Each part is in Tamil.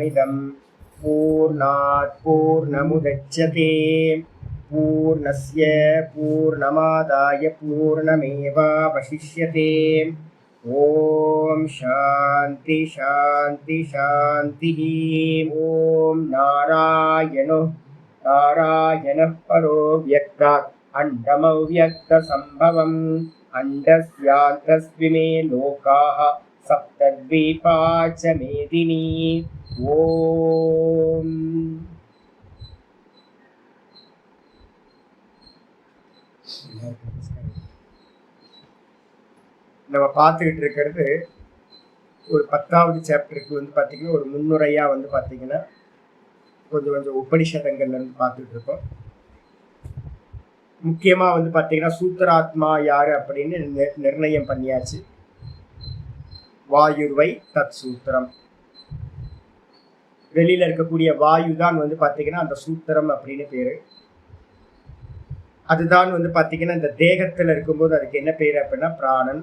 पूर्णमिदं पूर्णात् पूर्णमुदच्यते पूर्णस्य पूर्णमादाय पूर्णमेवावशिष्यते। ओम शांति शांति शांतिः। ओम नारायणो नारायणः परो व्यक्तात् अण्डमव्यक्तसम्भवम् अण्डस्यान्तस्मिमे लोकाः सप्तद्वीपा च मेदिनी। ஓம் நம்ம பார்த்துக்கிட்டு இருக்கிறது ஒரு 10வது சாப்டருக்கு பார்த்தீங்கன்னா ஒரு முன்னுரையாக பார்த்தீங்கன்னா கொஞ்சம் உபனிஷதங்கள்ல பார்த்துட்டு இருக்கோம். முக்கியமாக பார்த்தீங்கன்னா சூத்திராத்மா யாரு அப்படின்னு நிர்ணயம் பண்ணியாச்சு. வாயுர்வை தத் சூத்திரம். வெளியில இருக்கக்கூடிய வாயு தான் பார்த்தீங்கன்னா அந்த சூத்திரம் அப்படின்னு பேரு. அதுதான் பார்த்தீங்கன்னா இந்த தேகத்துல இருக்கும்போது அதுக்கு என்ன பேரு அப்படின்னா பிராணன்.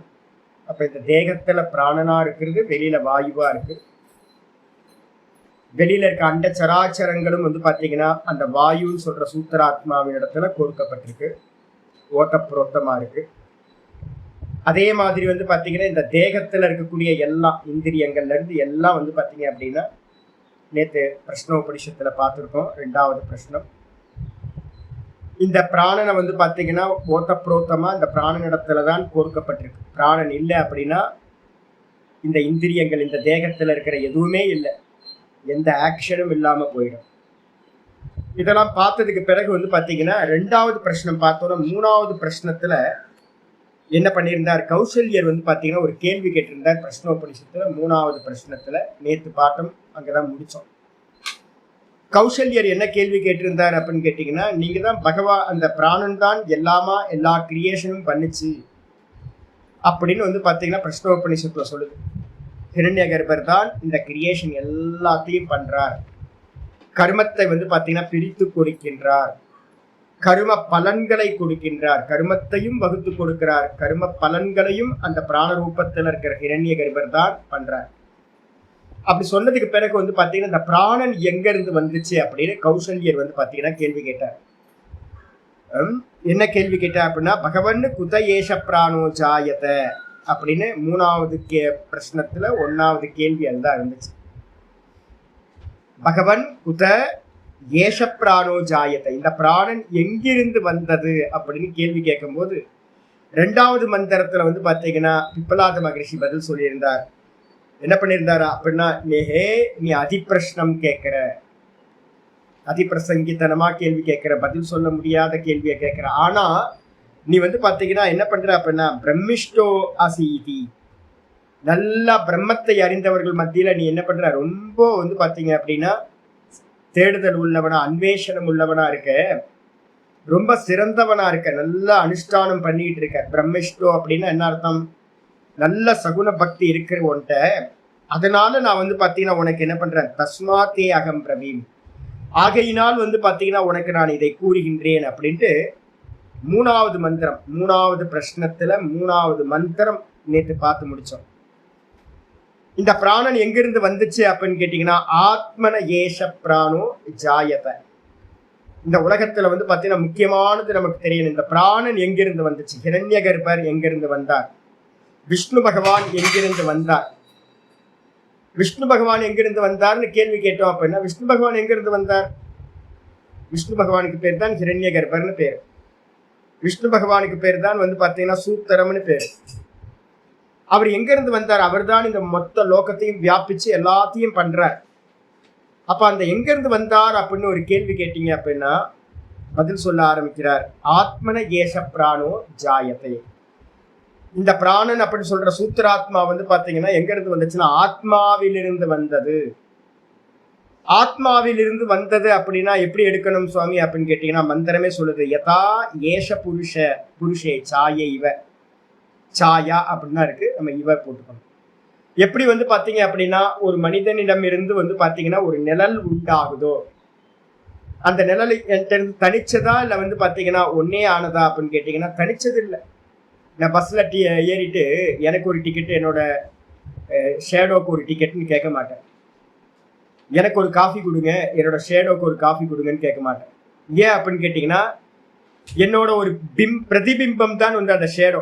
அப்ப இந்த தேகத்துல பிராணனா இருக்கிறது, வெளியில வாயுவா இருக்கு. வெளியில இருக்க அண்ட சராச்சரங்களும் பார்த்தீங்கன்னா அந்த வாயுன்னு சொல்ற சூத்திராத்மாவின் இடத்துல கோர்க்கப்பட்டிருக்கு, ஓத்தப்புரோத்தமா இருக்கு. அதே மாதிரி பார்த்தீங்கன்னா இந்த தேகத்துல இருக்கக்கூடிய எல்லா இந்திரியங்கள்ல இருந்து எல்லாம் பார்த்தீங்க அப்படின்னா நேற்று பிரஷ்னோபனிஷத்துல பார்த்துருக்கோம். 2வது பிரஷ்னம். இந்த பிராணனை பார்த்தீங்கன்னா ஓத்தப்புரோத்தமா இந்த பிராணனிடத்துலதான் கோர்க்கப்பட்டிருக்கு. பிராணன் இல்லை அப்படின்னா இந்த இந்திரியங்கள் இந்த தேகத்துல இருக்கிற எதுவுமே இல்லை, எந்த ஆக்ஷனும் இல்லாம போயிடும். இதெல்லாம் பார்த்ததுக்கு பிறகு பார்த்தீங்கன்னா 2வது பிரஷ்னம் பார்த்தோம்னா 3வது பிரஷ்னத்துல என்ன பண்ணியிருந்தார் கௌசல்யர் பார்த்தீங்கன்னா ஒரு கேள்வி கேட்டிருந்தார் பிரஷ்னோபனிஷத்துல 3வது பிரஷ்னத்துல. நேற்று பாட்டம் அங்கதான் முடிச்சோம். கௌசல்யர் என்ன கேள்வி கேட்டிருந்தார் அப்படின்னு கேட்டீங்கன்னா, நீங்க தான் அந்த பிராணன் தான் எல்லா கிரியேஷனும் பண்ணுச்சு அப்படின்னு பார்த்தீங்கன்னா பிரஷ்னோபனிஷத்துல சொல்லுது. ஹிரண்யகர்பர் தான் இந்த கிரியேஷன் எல்லாத்தையும் பண்றார். கர்மத்தை பார்த்தீங்கன்னா பிரித்து கொடுக்கின்றார், கரும பலன்களை கொடுக்கின்றார், கருமத்தையும் வகுத்து கொடுக்கிறார், கரும பலன்களையும் அந்த பிராண ரூபத்தில் இருக்கிற ஹிரண்யகர்பர் தான் பண்றார். அப்படி சொன்னதுக்கு பிறகு பார்த்தீங்கன்னா இந்த பிராணன் எங்க இருந்து வந்துச்சு அப்படின்னு கௌசல்யர் பார்த்தீங்கன்னா கேள்வி கேட்டார். என்ன கேள்வி கேட்டார் அப்படின்னா, பகவன் குத ஏஷ பிராணோ ஜாயத அப்படின்னு 3வது பிரஷ்னத்துல 1வது கேள்வி அதுதான் இருந்துச்சு. பகவன் குத ஏஷ பிராணோ ஜாயத்தை, இந்த பிராணன் எங்கிருந்து வந்தது அப்படின்னு கேள்வி கேட்கும் போது 2வது மந்திரத்துல பார்த்தீங்கன்னா பிப்பலாத மகரிஷி பதில் சொல்லியிருந்தார். என்ன பண்ணியிருந்தாரா அப்படின்னா, நீ அதிப்பிரஷ்னம் கேட்கிற, அதிப்பிரசங்கித்தனமா கேள்வி கேட்கிற, பதில் சொல்ல முடியாத கேள்வியை கேட்கிற. ஆனா நீ பார்த்தீங்கன்னா என்ன பண்ற அப்படின்னா பிரம்மிஷ்டோ அசீதி, நல்லா பிரம்மத்தை அறிந்தவர்கள் மத்தியில நீ என்ன பண்ற, ரொம்ப பார்த்தீங்க அப்படின்னா தேடுதல் உள்ளவனா, அன்வேஷனம் உள்ளவனா இருக்க, ரொம்ப சிறந்தவனா இருக்க, நல்லா அனுஷ்டானம் பண்ணிட்டு இருக்க. பிரம்மிஷ்டோ அப்படின்னா என்ன அர்த்தம், நல்ல சகுன பக்தி இருக்கிற உன்ட்ட. அதனால நான் பார்த்தீங்கன்னா உனக்கு என்ன பண்றேன், தஸ்மாத்தே அகம் பிரவீம், ஆகையினால் பார்த்தீங்கன்னா உனக்கு நான் இதை கூறுகின்றேன் அப்படின்ட்டு 3வது மந்திரம் 3வது பிரஷ்னத்துல 3வது மந்திரம் நேற்று பார்த்து முடிச்சோம். இந்த பிராணன் எங்கிருந்து வந்துச்சு அப்படின்னு கேட்டீங்கன்னா, ஆத்மன ஏஷ பிராணோ ஜாயத. இந்த உலகத்துல பார்த்தீங்கன்னா முக்கியமானது நமக்கு தெரியணும், இந்த பிராணன் எங்கிருந்து வந்துச்சு. ஹிரண்யகர்பர் எங்கிருந்து வந்தார், விஷ்ணு பகவான் எங்கிருந்து வந்தார். விஷ்ணு பகவான் எங்கிருந்து வந்தார்னு கேள்வி கேட்டோம் அப்படின்னா, விஷ்ணு பகவான் எங்கிருந்து வந்தார், விஷ்ணு பகவானுக்கு பேர் தான் ஹிரண்யகர்பர்னு பேர். விஷ்ணு பகவானுக்கு பேர் தான் பார்த்தீங்கன்னா சூத்திரம்னு பேர். அவர் எங்க இருந்து வந்தார், அவர் தான் இந்த மொத்த லோகத்தையும் வியாபிச்சு எல்லாத்தையும் பண்றார். அப்ப அந்த எங்க இருந்து வந்தார் அப்படின்னு ஒரு கேள்வி கேட்டீங்க அப்படின்னா பதில் சொல்ல ஆரம்பிக்கிறார். ஆத்மன ஏஷ பிராணோ ஜாயத்தை, இந்த பிராணன் அப்படின்னு சொல்ற சூத்திராத்மா பாத்தீங்கன்னா எங்க இருந்து வந்துச்சுன்னா ஆத்மாவிலிருந்து வந்தது. ஆத்மாவிலிருந்து வந்தது அப்படின்னா எப்படி எடுக்கணும் சுவாமி அப்படின்னு கேட்டீங்கன்னா மந்திரமே சொல்லுது, யதா ஏஷ புருஷே சாய இவ, சாயா அப்படின்னா இருக்கு, நம்ம இவ போட்டுக்கணும். எப்படி பாத்தீங்க அப்படின்னா ஒரு மனிதனிடம் இருந்து பாத்தீங்கன்னா ஒரு நிழல் உண்டாகுதோ, அந்த நிழல் என்கிட்ட இருந்து தனிச்சதா இல்ல பாத்தீங்கன்னா ஒன்னே ஆனதா அப்படின்னு கேட்டீங்கன்னா தனிச்சது இல்லை. நான் பஸ்ல ஏறிட்டு எனக்கு ஒரு டிக்கெட், என்னோட ஷேடோக்கு ஒரு டிக்கெட்னு கேட்க மாட்டேன். எனக்கு ஒரு காஃபி கொடுங்க, என்னோட ஷேடோக்கு ஒரு காஃபி கொடுங்கன்னு கேட்க மாட்டேன். ஏன் அப்படின்னு கேட்டிங்கன்னா, என்னோட ஒரு பிரதிபிம்பம் தான் வந்து அந்த ஷேடோ,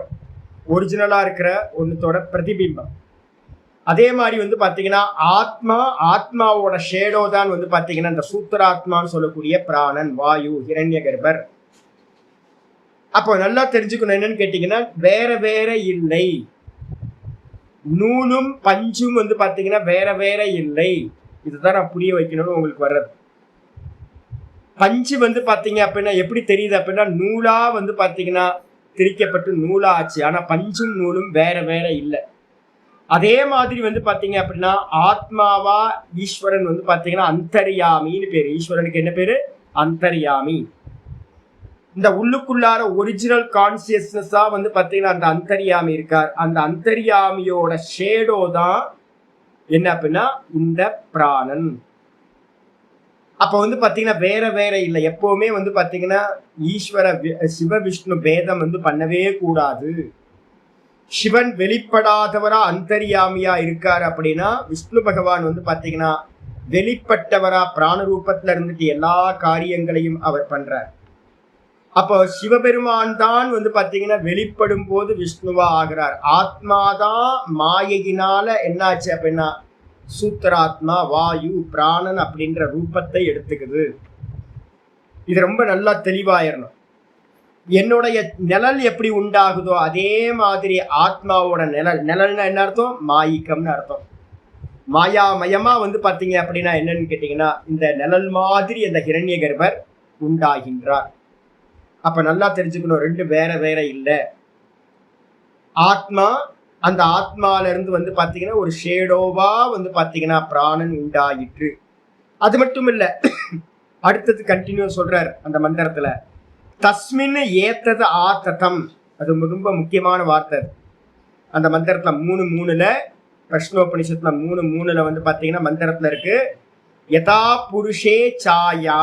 ஒரிஜினலா இருக்கிற ஒன்னத்தோட பிரதிபிம்பம். அதே மாதிரி வந்து பாத்தீங்கன்னா ஆத்மாவோட ஷேடோ தான் வந்து பாத்தீங்கன்னா இந்த சூத்திராத்மான்னு சொல்லக்கூடிய பிராணன், வாயு, ஹிரண்ய கர்ப்பர். அப்போ நல்லா தெரிஞ்சுக்கணும் என்னன்னு கேட்டீங்கன்னா, வேற வேற இல்லை. நூலும் பஞ்சும் வந்து பாத்தீங்கன்னா வேற வேற இல்லை. இதுதான் நான் புரிய வைக்கணும்னு உங்களுக்கு வர்றது. பஞ்சு வந்து பாத்தீங்க அப்படின்னா எப்படி தெரியுது அப்படின்னா, நூலா வந்து பாத்தீங்கன்னா திரிக்கப்பட்டு நூலா ஆச்சு. ஆனா பஞ்சும் நூலும் வேற வேற இல்லை. அதே மாதிரி வந்து பாத்தீங்க அப்படின்னா ஆத்மாவா ஈஸ்வரன் வந்து பாத்தீங்கன்னா அந்தர்யாமின்னு பேரு. ஈஸ்வரனுக்கு என்ன பேரு? அந்தர்யாமி. இந்த உள்ளுக்குள்ளார ஒரிஜினல் கான்சியஸ்னஸா வந்து பாத்தீங்கன்னா அந்த அந்தர்யாமி இருக்கார். அந்த அந்தர்யாமியோட ஷேடோ தான் என்ன அப்படின்னா இந்த பிராணன். அப்ப வந்து பாத்தீங்கன்னா வேற வேற இல்லை. எப்பவுமே வந்து பாத்தீங்கன்னா ஈஸ்வர சிவ விஷ்ணு பேதம் வந்து பண்ணவே கூடாது. சிவன் வெளிப்படாதவரா அந்தர்யாமியா இருக்காரு அப்படின்னா, விஷ்ணு பகவான் வந்து பாத்தீங்கன்னா வெளிப்பட்டவரா பிராண ரூபத்துல இருந்துட்டு எல்லா காரியங்களையும் அவர் பண்றார். அப்போ சிவபெருமான் தான் வந்து பாத்தீங்கன்னா வெளிப்படும் போது விஷ்ணுவா ஆகிறார். ஆத்மாதான் மாயையினால என்னாச்சு அப்படின்னா சூத்திராத்மா, வாயு, பிராணன் அப்படின்ற ரூபத்தை எடுத்துக்குது. இது ரொம்ப நல்லா தெளிவாயிரணும். என்னுடைய நிழல் எப்படி உண்டாகுதோ அதே மாதிரி ஆத்மாவோட நிழல்னா என்ன அர்த்தம்? மாயிக்கம்னு அர்த்தம். மாயாமயமா வந்து பாத்தீங்க அப்படின்னா என்னன்னு கேட்டீங்கன்னா, இந்த நிழல் மாதிரி அந்த ஹிரண்ய கர்ப்பர் உண்டாகின்றார். அப்ப நல்லா தெரிஞ்சுக்கணும், ரெண்டு வேற வேற இல்லை. ஆத்மா, அந்த ஆத்மால இருந்து வந்து பாத்தீங்கன்னா ஒரு ஷேடோவா வந்து பாத்தீங்கன்னா பிராணன் உண்டாயிற்று. அது மட்டும் இல்ல, அடுத்தது கண்டினியூ சொல்றார் அந்த மந்திரத்துல, தஸ்மின் ஏத்தது ஆத்ததம். அது ரொம்ப முக்கியமான வார்த்தை. அந்த மந்திரத்துல 3:3 பிரஷ்னோபனிஷத்துல 3:3 வந்து பாத்தீங்கன்னா மந்திரத்துல இருக்கு, யதா புருஷே சாயா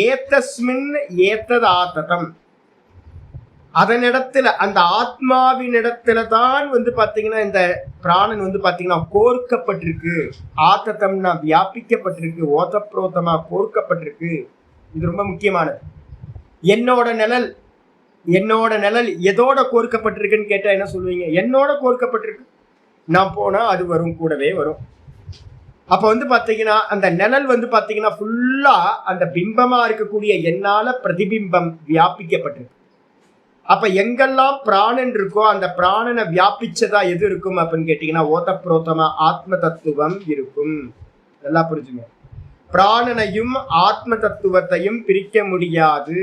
ஏத்தஸ்மின் ஏத்தது ஆத்ததம். அதனிடத்துல, அந்த ஆத்மாவின் இடத்துல தான் வந்து பாத்தீங்கன்னா இந்த பிராணன் வந்து பாத்தீங்கன்னா கோர்க்கப்பட்டிருக்கு. ஆத்ததம்னா வியாபிக்கப்பட்டிருக்கு, ஓதப்ரோத்தமா கோர்க்கப்பட்டிருக்கு. இது ரொம்ப முக்கியமானது. என்னோட நிழல் எதோட கோர்க்கப்பட்டிருக்குன்னு கேட்டா என்ன சொல்லுவீங்க? என்னோட கோர்க்கப்பட்டிருக்கு. நான் போனா அது வரும், கூடவே வரும். அப்ப வந்து பாத்தீங்கன்னா அந்த நிழல் வந்து பாத்தீங்கன்னா ஃபுல்லா அந்த பிம்பமா இருக்கக்கூடிய என்னால பிரதிபிம்பம் வியாபிக்கப்பட்டிருக்கு. அப்ப எங்கெல்லாம் பிராணன் இருக்கோ அந்த பிராணனை வியாபிச்சதா எது இருக்கும் அப்படின்னு கேட்டீங்கன்னா ஓதப்ரோத்தமா ஆத்ம தத்துவம் இருக்கும். நல்லா புரிஞ்சுங்க. பிராணனையும் ஆத்ம தத்துவத்தையும் பிரிக்க முடியாது.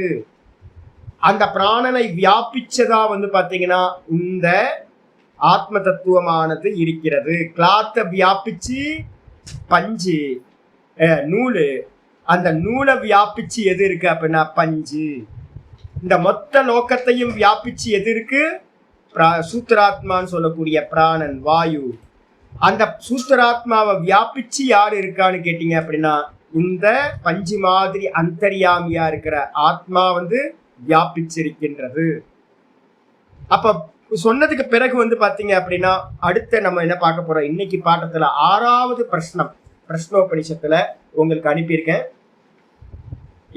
அந்த பிராணனை வியாபிச்சதா வந்து பாத்தீங்கன்னா இந்த ஆத்ம தத்துவமானது இருக்கிறது. கிளாத்தை வியாபிச்சு பஞ்சு, நூலு, அந்த நூலை வியாபிச்சு எது இருக்கு அப்படின்னா பஞ்சு. இந்த மொத்த லோகத்தையும் வியாபிச்சு எது இருக்கு? சூத்திராத்மான்னு சொல்லக்கூடிய பிராணன், வாயு. அந்த சூத்திராத்மாவை வியாபிச்சு யாரு இருக்கான்னு கேட்டீங்க அப்படின்னா இந்த பஞ்சு மாதிரி அந்தர்யாமியா இருக்கிற ஆத்மா வந்து வியாபிச்சிருக்கின்றது. அப்ப சொன்னதுக்கு பிறகு வந்து பாத்தீங்க அப்படின்னா அடுத்த நம்ம என்ன பார்க்க போறோம், இன்னைக்கு பாடத்துல 6வது பிரஷ்னம் பிரஷ்னோபனிஷத்துல உங்களுக்கு அனுப்பியிருக்கேன்.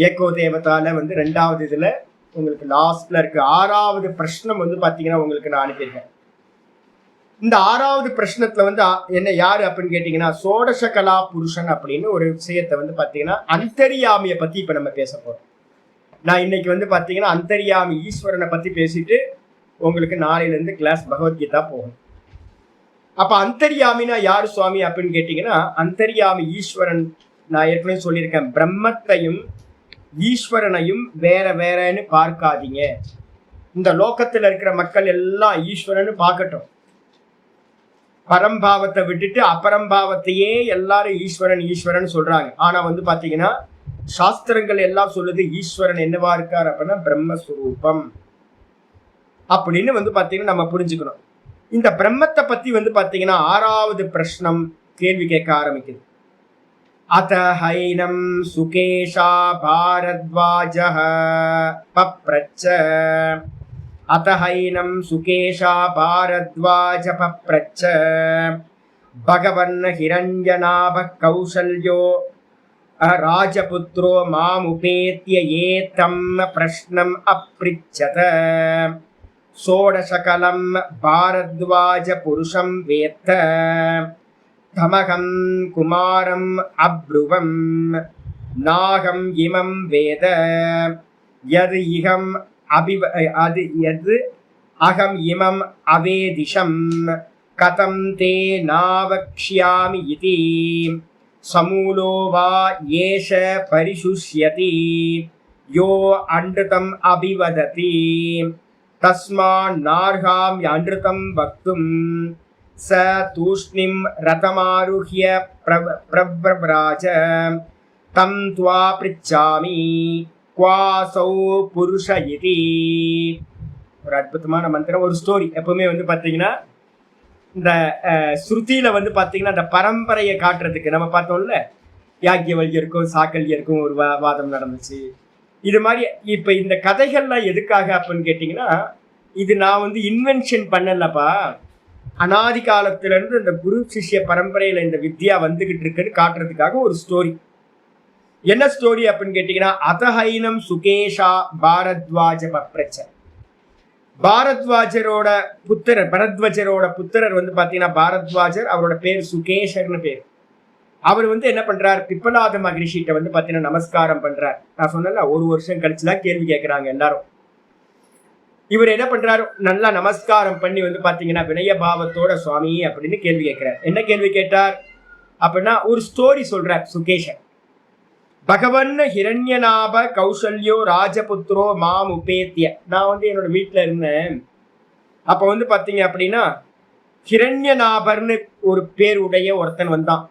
ஏகோ தேவதால வந்து 2வது இதுல உங்களுக்கு லாஸ்ட்ல இருக்கு. 6வது பிரஷ்னம் வந்து பாத்தீங்கன்னா உங்களுக்கு நான் அனுப்பியிருக்கேன். இந்த 6வது பிரஷ்னத்துல வந்து என்ன யாரு அப்படின்னு கேட்டீங்கன்னா சோடச கலா புருஷன் அப்படின்னு ஒரு விஷயத்தை வந்து பாத்தீங்கன்னா அந்தர்யாமிய பத்தி இப்ப நம்ம பேச போறோம். நான் இன்னைக்கு வந்து பாத்தீங்கன்னா அந்தர்யாமி ஈஸ்வரனை பத்தி பேசிட்டு உங்களுக்கு நாளையில இருந்து கிளாஸ் பகவத்கீதா போகும். அப்ப அந்தர்யாமினா யாரு சுவாமி அப்படின்னு கேட்டீங்கன்னா அந்தர்யாமி ஈஸ்வரன். நான் ஏற்கனவே சொல்லியிருக்கேன், பிரம்மத்தையும் ஈஸ்வரனையும் வேற வேறன்னு பார்க்காதீங்க. இந்த லோகத்துல இருக்கிற மக்கள் எல்லாம் ஈஸ்வரன்னு பார்க்கட்டும். பரம்பாவத்தை விட்டுட்டு அபரம்பாவத்தையே எல்லாரும் ஈஸ்வரன் ஈஸ்வரன் சொல்றாங்க. ஆனா வந்து பாத்தீங்கன்னா சாஸ்திரங்கள் எல்லாம் சொல்லுது ஈஸ்வரன் என்னவா இருக்கார் அப்படின்னா பிரம்மஸ்வரூபம் அப்படின்னு வந்து பாத்தீங்கன்னா நம்ம புரிஞ்சுக்கணும். இந்த பிரம்மத்தை பத்தி வந்து பாத்தீங்கன்னா 6வது பிரஷ்னம் கேள்வி கேட்க ஆரம்பிக்குது. அத ஹைனம் சுகேஷா பாரத்வாஜஹ பப்ரச்ச. அத்தஹைனம் சுகேஷா பாரத்வாஜ பப்ரச்ச பகவன் ஹிரண்யநாப கௌசல்யோ ராஜபுத்ரோ மாமுபேத்ய ஏதம் பிரஷ்னம் அப்ரிச்சத ஷோடசகலம் பாரத்வாஜ புருஷம் வேத்த தமகம் குமாரம் அப்ருவம் நாகம் இமம் வேத யது இகம் அகம் இமம் அவேதிஷம் கதம் தே நாவக்ஷ்யாமி இதி சமூலோ வா ஏஷ பரிசுஷ்யதி யோ அன்ருதம் அபிவததி தஸ்மான் நார்காம் அன்ருதம் வக்தும் ச தூஷ்ணிம் ரதமாருஹ்ய பிரவ்ரஜ தம் த்வா பிருச்சாமி குவாசௌ புருஷ இதி. ஒரு அற்புதமான மந்திரம், ஒரு ஸ்டோரி. எப்பவுமே வந்து பார்த்தீங்கன்னா இந்த ஸ்ருதியில வந்து பார்த்தீங்கன்னா இந்த பரம்பரையை காட்டுறதுக்கு நம்ம பார்த்தோம்ல, யாக்கியவல்யருக்கும் சாக்கல்யருக்கும் ஒரு வாதம் நடந்துச்சு. இது மாதிரி இப்போ இந்த கதைகள்லாம் எதுக்காக அப்படின்னு கேட்டிங்கன்னா, இது நான் வந்து இன்வென்ஷன் பண்ணலப்பா, அனாதி காலத்திலிருந்து இந்த குரு சிஷ்ய பரம்பரையில் இந்த வித்யா வந்துகிட்டு இருக்குன்னு காட்டுறதுக்காக ஒரு ஸ்டோரி. என்ன ஸ்டோரி அப்படின்னு கேட்டீங்கன்னா, அதஹைனம் சுகேஷா பாரத்வாஜ பப்ரச்ச. பாரத்வாஜரோட புத்திரர், பரத்வஜரோட புத்திரர் வந்து பார்த்தீங்கன்னா பாரத்வாஜர், அவரோட பேர் சுகேஷர்னு பேர். அவர் வந்து என்ன பண்றார், பிப்பலாத மகரிஷிட்ட வந்து பார்த்தீங்கன்னா நமஸ்காரம் பண்றார். நான் சொன்னேன்ல, ஒரு வருஷம் கழிச்சுதான் கேள்வி கேட்கிறாங்க எல்லாரும். இவர் என்ன பண்றாரு, நல்லா நமஸ்காரம் பண்ணி வந்து பார்த்தீங்கன்னா வினய பாவத்தோட சுவாமி அப்படின்னு கேள்வி கேட்கிறார். என்ன கேள்வி கேட்டார் அப்படின்னா, ஒரு ஸ்டோரி சொல்றார் சுகேஷன். பகவன் ஹிரண்யநாப கௌசல்யோ ராஜபுத்ரோ மாம் உபேத்திய. நான் வந்து என்னோட வீட்டில் இருந்தேன். அப்போ வந்து பார்த்தீங்க அப்படின்னா ஹிரண்யநாபர்னு ஒரு பேர் உடைய ஒருத்தன் வந்தான்.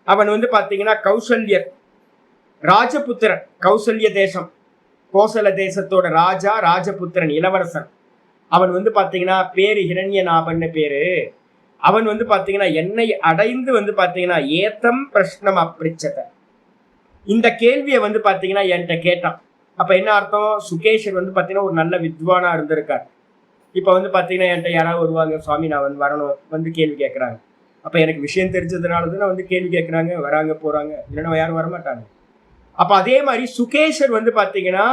அவன் வந்து பார்த்தீங்கன்னா கௌசல்யர், ராஜபுத்திரன், கௌசல்ய தேசம், கோசல தேசத்தோட ராஜா, ராஜபுத்திரன், இளவரசன். அவன் வந்து பார்த்தீங்கன்னா பேரு ஹிரண்யநாபன்னு பேரு. அவன் வந்து பார்த்தீங்கன்னா என்னை அடைந்து வந்து பார்த்தீங்கன்னா ஏத்தம் பிரஷ்னம் அப்ரிச்சத, இந்த கேள்வியை வந்து பார்த்தீங்கன்னா என்கிட்ட கேட்டான். அப்போ என்ன அர்த்தம், சுகேஷர் வந்து பார்த்தீங்கன்னா ஒரு நல்ல வித்வானா இருந்திருக்கார். இப்போ வந்து பார்த்தீங்கன்னா என்கிட்ட யாராவது வருவாங்க, சுவாமி நான் வந்து வரணும், வந்து கேள்வி கேட்குறாங்க. அப்போ எனக்கு விஷயம் தெரிஞ்சதுனால தானே வந்து கேள்வி கேட்குறாங்க, வராங்க போகிறாங்க, இல்லைன்னா யாரும் வரமாட்டாங்க. அப்போ அதே மாதிரி சுகேஷர் வந்து பார்த்தீங்கன்னா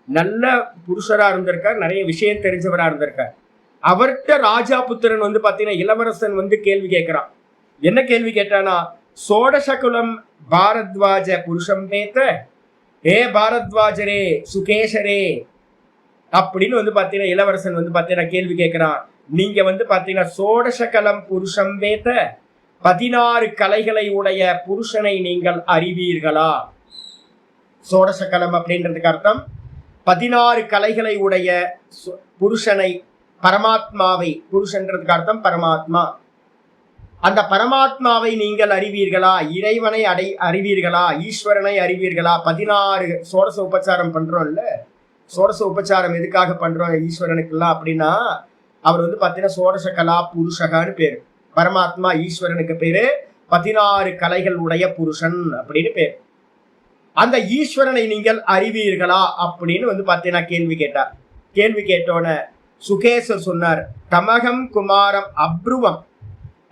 நல்ல புருஷராக இருந்திருக்கார், நிறைய விஷயம் தெரிஞ்சவராக இருந்திருக்கார். அவர்கிட்ட ராஜா புத்திரன் வந்து பார்த்தீங்கன்னா இளவரசன் வந்து கேள்வி கேட்குறான். என்ன கேள்வி கேட்டானா, சோடசகுலம் பாரத்வாஜ புருஷம் பேத்த, ஏ பாரத்வாஜரே சுகேஷரே அப்படின்னு வந்து பார்த்தீங்கன்னா இளவரசன் வந்து பார்த்தீங்கன்னா கேள்வி கேட்குறான். நீங்க வந்து பார்த்தீங்கன்னா சோடசகலம் புருஷம் வேத்த, 16 கலைகளை உடைய புருஷனை நீங்கள் அறிவீர்களா? சோடசகலம் அப்படின்றதுக்கு அர்த்தம் 16 கலைகளை உடைய புருஷனை, பரமாத்மாவை. புருஷன்றதுக்கு அர்த்தம் பரமாத்மா. அந்த பரமாத்மாவை நீங்கள் அறிவீர்களா? இறைவனை அறிவீர்களா? ஈஸ்வரனை அறிவீர்களா? 16 சோடச உபச்சாரம் பண்றோம்ல, சோடச உபச்சாரம் எதுக்காக பண்றோம் ஈஸ்வரனுக்குலாம் அப்படின்னா, அவர் வந்து பார்த்தீங்கன்னா சோடச கலா புருஷகான்னு பேரு. பரமாத்மா ஈஸ்வரனுக்கு பேரு 16 கலைகள் உடைய புருஷன் அப்படின்னு பேர். அந்த ஈஸ்வரனை நீங்கள் அறிவீர்களா அப்படின்னு வந்து பார்த்தீங்கன்னா கேள்வி கேட்டார். கேள்வி கேட்டோன சுகேசர் சொன்னார், தமகம் குமாரம் அப்ருவம்.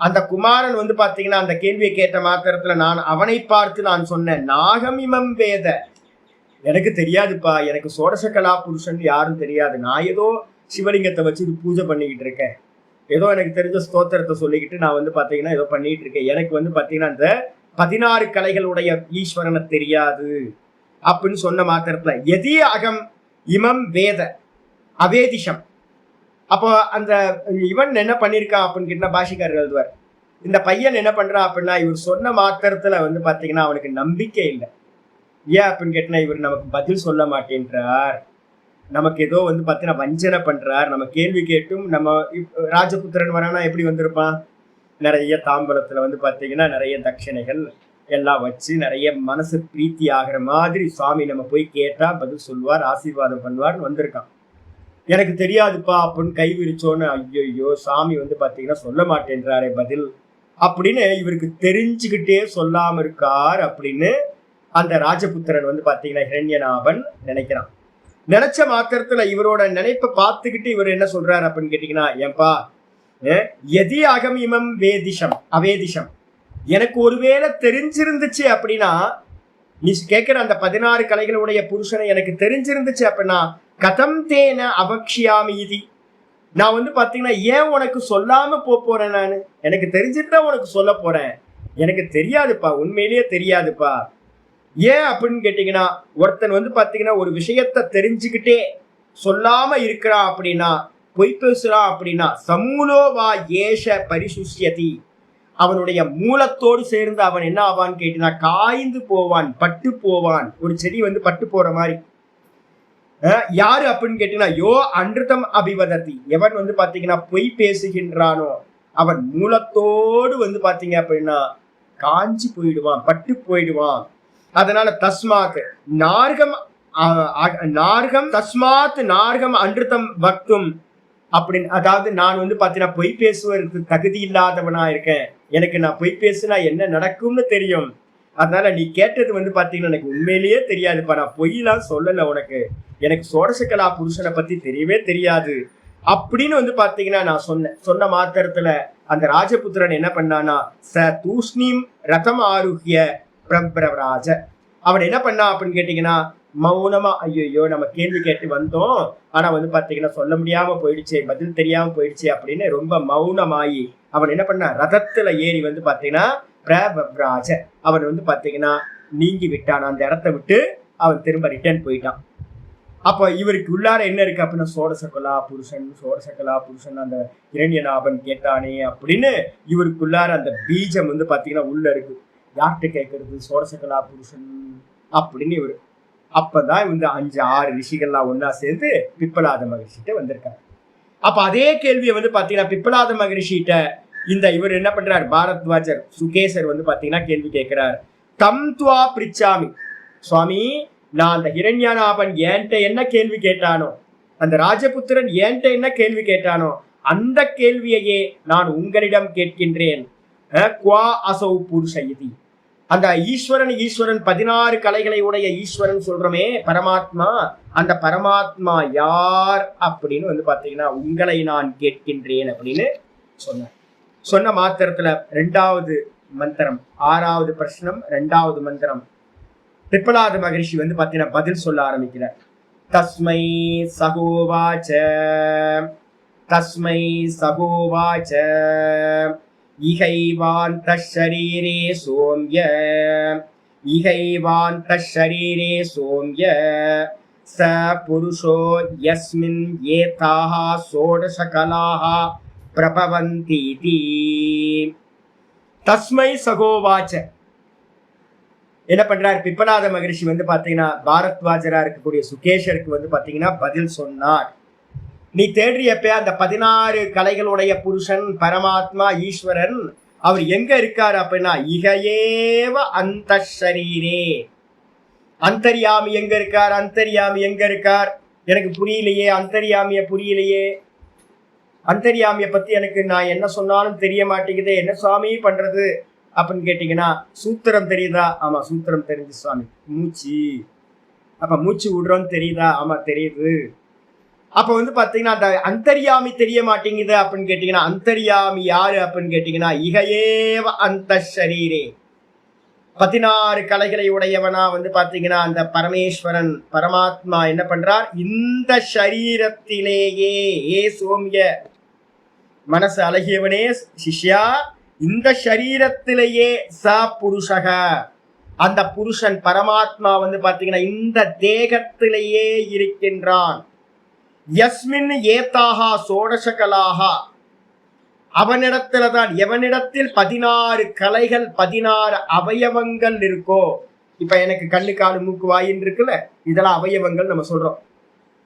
அந்த குமாரன் வந்து பார்த்தீங்கன்னா அந்த கேள்வியை கேட்ட மாத்திரத்துல நான் அவனை பார்த்து நான் சொன்னேன், நாகம் இமம் வேத, எனக்கு தெரியாதுப்பா, எனக்கு சோடசகலா புருஷன் யாரும் தெரியாது. நான் ஏதோ சிவலிங்கத்தை வச்சு பூஜை பண்ணிக்கிட்டு இருக்கேன், ஏதோ எனக்கு தெரிஞ்ச ஸ்தோத்திரத்தை சொல்லிக்கிட்டு நான் வந்து பார்த்தீங்கன்னா ஏதோ பண்ணிட்டு இருக்கேன். எனக்கு வந்து பார்த்தீங்கன்னா அந்த 16 கலைகளுடைய ஈஸ்வரனை தெரியாது அப்படின்னு சொன்ன மாத்திரத்துல எதி அகம் இமம் வேத அவேதிஷம். அப்போ அந்த இவன் என்ன பண்ணியிருக்கான் அப்படின்னு கேட்டா பாஷிக்காரர் எழுதுவார், இந்த பையன் என்ன பண்றான் அப்படின்னா இவர் சொன்ன மாத்திரத்துல வந்து பார்த்தீங்கன்னா அவனுக்கு நம்பிக்கை இல்லை. ஏன் அப்படின்னு கேட்டா இவர் நமக்கு பதில் சொல்ல மாட்டேன்றார், நமக்கு ஏதோ வந்து பார்த்தீங்கன்னா வஞ்சனை பண்றார். நம்ம கேள்வி கேட்டும் நம்ம ராஜபுத்திரன் வரானா எப்படி வந்திருப்பான், நிறைய தாம்பலத்துல வந்து பார்த்தீங்கன்னா நிறைய தட்சணைகள் எல்லாம் வச்சு நிறைய மனசு பிரீத்தி ஆகிற மாதிரி சுவாமி நம்ம போய் கேட்டா பதில் சொல்லுவார், ஆசீர்வாதம் பண்ணுவார்னு வந்திருக்கான். எனக்கு தெரியாதுப்பா அப்படின்னு கை விரிச்சோன்னு, ஐயோ சாமி வந்து பார்த்தீங்கன்னா சொல்ல மாட்டேன்றாரே பதில் அப்படின்னு இவருக்கு தெரிஞ்சுக்கிட்டே சொல்லாம இருக்கார் அப்படின்னு அந்த ராஜபுத்திரன் வந்து பார்த்தீங்கன்னா ஹிரண்யநாபன் நினைக்கிறான். நினைச்ச மாத்திரத்துல இவரோட நினைப்பை பார்த்துக்கிட்டு இவர் என்ன சொல்றாரு அப்படின்னு கேட்டீங்கன்னா, ஏன்பா எதி அகம் இமம் வேதிஷம் அவேதிஷம், எனக்கு ஒருவேளை தெரிஞ்சிருந்துச்சு அப்படின்னா நீ கேட்கிற அந்த 16 கலைகளுடைய புருஷனை எனக்கு தெரிஞ்சிருந்துச்சு அப்படின்னா கதம் தேன அவக்ஷியாமி இது, நான் வந்து பாத்தீங்கன்னா ஏன் உனக்கு சொல்லாம போறேன்? நானு எனக்கு தெரிஞ்சுட்டுதான் உனக்கு சொல்ல போறேன். எனக்கு தெரியாதுப்பா, உண்மையிலேயே தெரியாதுப்பா. ஏன் அப்படின்னு கேட்டீங்கன்னா, ஒருத்தன் வந்து பாத்தீங்கன்னா ஒரு விஷயத்த தெரிஞ்சுக்கிட்டே சொல்லாம இருக்கிறான் அப்படின்னா, பொய் பேசுறான் அப்படின்னா, சமூலோவா ஏஷ பரிசுஷ்யதி, அவனுடைய மூலத்தோடு சேர்ந்து அவன் என்ன ஆவான்னு கேட்டீங்கன்னா காய்ந்து போவான், பட்டு போவான். ஒரு செடி வந்து பட்டு போற மாதிரி. யாரு அப்படின்னு கேட்டீங்கன்னா யோ அன்றுதம் அபிவதத்தி, எவன் வந்து பாத்தீங்கன்னா பொய் பேசுகின்றானோ அவன் மூலத்தோடு வந்து பாத்தீங்க அப்படின்னா காஞ்சி போயிடுவான், பட்டு போயிடுவான். அதனால தஸ்மாத் நார்கம் நார்கம் தஸ்மாத் நார்கம் அன்றுதம் பக்தும் அப்படின்னு, அதாவது நான் வந்து பாத்தீங்கன்னா பொய் பேசுவதற்கு தகுதி இல்லாதவனா இருக்கேன். எனக்கு நான் பொய் பேசுனா என்ன நடக்கும்னு தெரியும். அதனால நீ கேட்டது வந்து பாத்தீங்கன்னா எனக்கு உண்மையிலேயே தெரியாதுப்பா, நான் பொய்லாம் சொல்லல உனக்கு, எனக்கு சோடசகலா புருஷனை பத்தி தெரியவே தெரியாது அப்படின்னு வந்து பாத்தீங்கன்னா நான் சொன்ன மாத்திரத்துல அந்த ராஜபுத்திரன் என்ன பண்ணானா ச தூஷ்ணீம் ரதம் ஆருஹ்ய பிரபிரவராஜ, அவன் என்ன பண்ணா அப்படின்னு கேட்டீங்கன்னா மௌனமா, ஐயோ நம்ம கேள்வி கேட்டு வந்தோம் ஆனா வந்து பாத்தீங்கன்னா சொல்ல முடியாம போயிடுச்சு, பதில் தெரியாம போயிடுச்சு அப்படின்னு ரொம்ப மௌனமாயி அவன் என்ன பண்ணா ரதத்துல ஏறி வந்து பாத்தீங்கன்னா பிரபிரவராஜ, அவன் வந்து பாத்தீங்கன்னா நீங்கி விட்டான், அந்த இடத்த விட்டு அவன் திரும்ப ரிட்டர்ன் போயிட்டான். அப்ப இவருக்கு உள்ளார என்ன இருக்கு அப்படின்னா சோடசகலா புருஷன் அந்த இரண்யநாபன் கேட்டானே அப்படின்னு இவருக்குள்ளார அந்த பீஜம் வந்து பாத்தீங்கன்னா உள்ள இருக்கு. யார்கிட்ட கேட்கறது சோடசகலா புருஷன் அப்படின்னு இவரு. அப்பதான் இந்த 5-6 ரிஷிகள்லாம் ஒன்னா சேர்ந்து பிப்பலாத மகரிஷிட்ட வந்திருக்காரு. அப்ப அதே கேள்வியை வந்து பாத்தீங்கன்னா பிப்பலாத மகரிஷிட்ட இந்த இவர் என்ன பண்றாரு பாரத்வாஜர் சுகேசர் வந்து பாத்தீங்கன்னா கேள்வி கேட்கிறார். தம் துவா பிரிச்சாமி, சுவாமி நான் அந்த ஹிரண்யநாபன் ஏன்ட்ட என்ன கேள்வி கேட்டானோ, அந்த ராஜபுத்திரன் ஏன்ட்ட என்ன கேள்வி கேட்டானோ அந்த கேள்வியையே நான் உங்களிடம் கேட்கின்றேன். குவா அசௌ புருஷ இதி, அந்த ஈஸ்வரன் 16 கலைகளை உடைய ஈஸ்வரன் சொல்றமே பரமாத்மா, அந்த பரமாத்மா யார் அப்படின்னு வந்து பாத்தீங்கன்னா உங்களை நான் கேட்கின்றேன் அப்படின்னு சொன்ன மாத்திரத்துல 2வது மந்திரம் 6வது பிரஷ்னம் 2வது மந்திரம் பிப்பலாத மகரிஷி வந்து பாத்தீங்கன்னா பதில் சொல்ல ஆரம்பிக்கிறார். தஸ்மை சகோவாச்ச இகைவாந்த ஷரீரே சோம்ய ச புருஷோ யஸ்மின் ஏதாஹ ஷோடச கலாஹ பிரபவந்தீதி. தஸ்மை சகோவாச்ச என்ன பண்றாரு பிப்பலாத மகரிஷி வந்து பாத்தீங்கன்னா பாரத்வாஜரா இருக்கக்கூடிய சுகேஷருக்கு வந்து பாத்தீங்கன்னா பதில் சொன்னார். நீ தேடியப்ப அந்த 16 கலைகளுடைய புருஷன் பரமாத்மா ஈஸ்வரன் அவர் எங்க இருக்காரு அப்படின்னா இகையேவ அந்த ஷரீரே, அந்தர்யாமி எங்க இருக்கார் எனக்கு புரியலையே, அந்தர்யாமிய புரியலையே, அந்தர்யாமிய பத்தி எனக்கு நான் என்ன சொன்னாலும் தெரிய மாட்டேங்குது, என்ன சுவாமி பண்றது அப்படின்னு கேட்டீங்கன்னா சூத்திரம் தெரியுதா? ஆமா சூத்திரம் தெரிஞ்சு சுவாமி. மூச்சு, அப்ப மூச்சு விடுறோன்னு தெரியுதா? ஆமா தெரியுது. அப்ப வந்து பாத்தீங்கன்னா அந்த அந்தர்யாமி தெரிய மாட்டேங்குது அப்படின்னு கேட்டீங்கன்னா அந்தர்யாமி யாரு அப்படின்னு கேட்டீங்கன்னா இகையேவ அந்த ஷரீரே, 16 கலைகளை உடையவனா வந்து பாத்தீங்கன்னா அந்த பரமேஸ்வரன் பரமாத்மா என்ன பண்றார் இந்த ஷரீரத்திலேயே. ஏ சோம்ய, மனசு அழகியவனே சிஷ்யா, இந்த ஷரீரத்திலேயே ச புருஷக, அந்த புருஷன் பரமாத்மா வந்து பாத்தீங்கன்னா இந்த தேகத்திலேயே இருக்கின்றான். யஸ்மின் ஏதாஹா சோடச கலாஹா, அவனிடத்துலதான் எவனிடத்தில் 16 கலைகள் 16 அவயவங்கள் இருக்கோ. இப்ப எனக்கு கண்ணு காலு மூக்கு வாயின்னு இருக்குல்ல, இதெல்லாம் அவயவங்கள் நம்ம சொல்றோம்.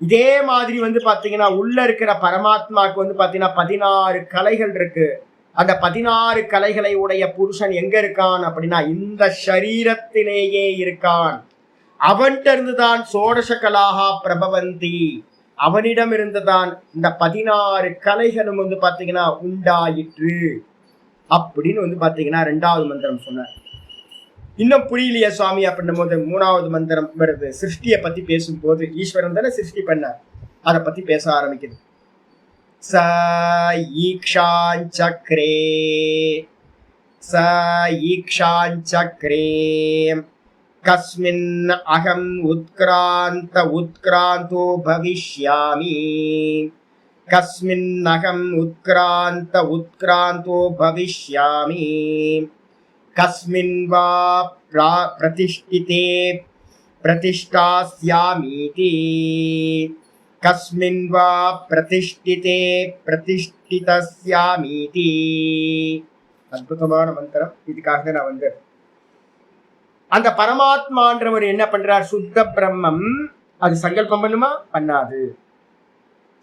இதே மாதிரி வந்து பாத்தீங்கன்னா உள்ள இருக்கிற பரமாத்மாக்கு வந்து பாத்தீங்கன்னா 16 கலைகள் இருக்கு. அந்த 16 கலைகளை உடைய புருஷன் எங்க இருக்கான் அப்படின்னா இந்த ஷரீரத்திலேயே இருக்கான். அவன்கிட்ட இருந்துதான் சோடச கலாஹா பிரபவந்தி, அவனிடம் இருந்துதான் இந்த 16 கலைகளும் வந்து பாத்தீங்கன்னா உண்டாயிற்று அப்படின்னு வந்து பாத்தீங்கன்னா 2வது மந்திரம் சொன்னார். இன்னும் புரியலையா சுவாமி அப்படின்னும் போது 3வது மந்திரம் வருது. சிருஷ்டியை பத்தி பேசும்போது ஈஸ்வரன் தானே சிருஷ்டி பண்ணார், அதை பத்தி பேச ஆரம்பிக்குது. ச ஈக்ஷாஞ்சக்ரே கஸ்மின் அகம் உத்கிராந்தோ பவிஷ்யாமி. கஸ்மின் அகம் உத்கிராந்தோ பவிஷ்யாமி. கஸ்மின் வா பிரதிஷ்டிதே பிரதிஷ்டாஸ்யாமீதி. கஸ்மின் வா பிரதிஷ்டிதே பிரதிஷ்டிதஸ்யாமீதி. அற்புதமான மந்திரம். இதுக்காக தான் நான் வந்து அந்த பரமாத்மான்றவர் என்ன பண்றார்? சுத்த பிரம்மம். அது சங்கல்பம் பண்ணுமா? பண்ணாது.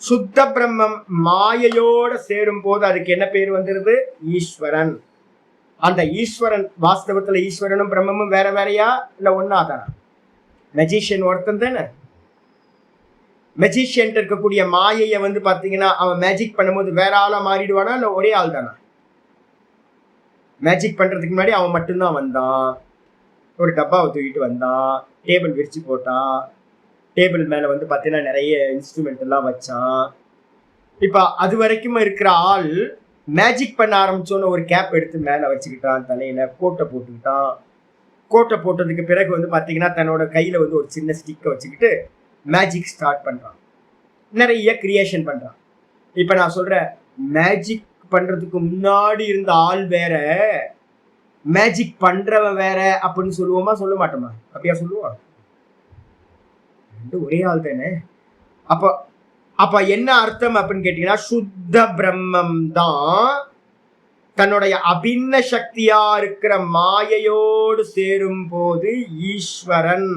சுத்த பிரம்மம் மாயையோட சேரும் போது அதுக்கு என்ன பேர் வந்துருது? ஈஸ்வரன். அந்த ஈஸ்வரன் வாஸ்தவத்துல ஈஸ்வரனும் பிரம்மமும் வேற வேறையா இல்ல ஒன்னாதானா? மெஜிஷியன் ஒருத்தன் தானே. மெஜிஷியன் இருக்கக்கூடிய மாயைய வந்து பாத்தீங்கன்னா அவன் மேஜிக் பண்ணும்போது வேற ஆளா மாறிடுவானா இல்ல ஒரே ஆள் தானா? மேஜிக் பண்றதுக்கு முன்னாடி அவன் மட்டும்தான் வந்தான். ஒரு டப்பாவை தூக்கிட்டு வந்தான், டேபிள் விரிச்சு போட்டான், டேபிள் மேல வந்து பாத்தீங்கன்னா நிறைய இன்ஸ்ட்ருமெண்ட் எல்லாம் வச்சான். இப்ப அது வரைக்கும் இருக்கிற ஆள் மேஜிக் பண்ண ஆரம்பிச்சோன்னு ஒரு கேப் எடுத்து மேல வச்சுக்கிட்டான், தலையில கோட்டை போட்டுக்கிட்டான். கோட்டை போட்டதுக்கு பிறகு வந்து பாத்தீங்கன்னா தன்னோட கையில வந்து ஒரு சின்ன ஸ்டிக்கை வச்சுக்கிட்டு மேஜிக் ஸ்டார்ட் பண்றான், நிறைய கிரியேஷன் பண்றான். இப்ப நான் சொல்றேன், மேஜிக் பண்றதுக்கு முன்னாடி இருந்த ஆள் வேற, மேஜிக் பண்றவன் வேற அப்படின்னு சொல்லுவோமா? சொல்ல மாட்டோமா? அப்படியா சொல்லுவான்? ஒரே ஆள் தானே. அப்ப அப்ப என்ன அர்த்தம் அப்படின்னு கேட்டீங்கன்னா, சுத்த பிரம்மம் தான் தன்னுடைய அபின்ன சக்தியா இருக்கிற மாயையோடு சேரும் போது ஈஸ்வரன்.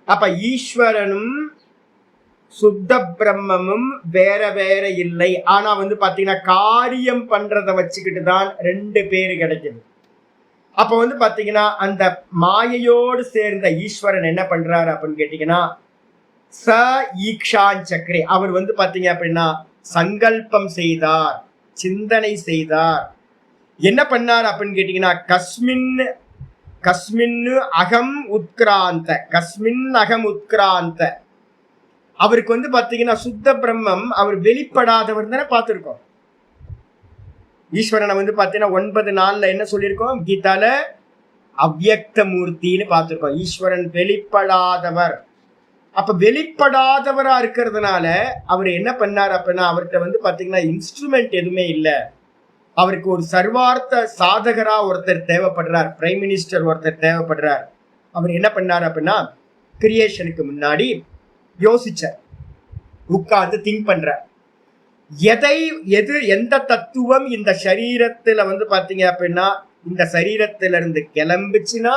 அப்ப ஈஸ்வரனும் சுத்த பிரம்மமும் வேற வேற இல்லை. ஆனா வந்து பாத்தீங்கன்னா காரியம் பண்றதை வச்சுக்கிட்டு தான் ரெண்டு பேரு கிடைக்குது. அப்ப வந்து பாத்தீங்கன்னா அந்த மாயையோடு சேர்ந்த ஈஸ்வரன் என்ன பண்றாரு அப்படின்னு கேட்டீங்கன்னா, ச ஈக்ஷான் சக்கரே, அவர் வந்து பாத்தீங்க அப்படின்னா சங்கல்பம் செய்தார், சிந்தனை செய்தார். என்ன பண்ணார் அப்படின்னு கேட்டீங்கன்னா, கஸ்மின் அகம் உத்கிராந்த, கஸ்மின் அகம் உத்கிராந்த. அவருக்கு வந்து பாத்தீங்கன்னா சுத்த பிரம்மம் அவர் வெளிப்படாதவர் தானே பார்த்திருக்கோம். ஈஸ்வரனை வந்து பாத்தீங்கன்னா 9 நாள்ல என்ன சொல்லியிருக்கோம்? கீதால அவ்யக்த மூர்த்தின்னு பார்த்திருக்கோம். ஈஸ்வரன் வெளிப்படாதவர். அப்ப வெளிப்படாதவரா இருக்கிறதுனால அவர் என்ன பண்ணார் அப்படின்னா, அவர்கிட்ட வந்து பாத்தீங்கன்னா இன்ஸ்ட்ருமெண்ட் எதுவுமே இல்லை. அவருக்கு ஒரு சர்வார்த்த சாதகரா ஒருத்தர் தேவைப்படுறார், பிரைம் மினிஸ்டர் ஒருத்தர் தேவைப்படுறார். அவர் என்ன பண்ணார் அப்படின்னா, கிரியேஷனுக்கு முன்னாடி யோசிச்சார், உட்கார்ந்து திங்க் பண்றார். எந்த தத்துவம் இந்த சரீரத்துல வந்து பாத்தீங்க அப்படின்னா இந்த சரீரத்தில இருந்து கிளம்பிச்சுன்னா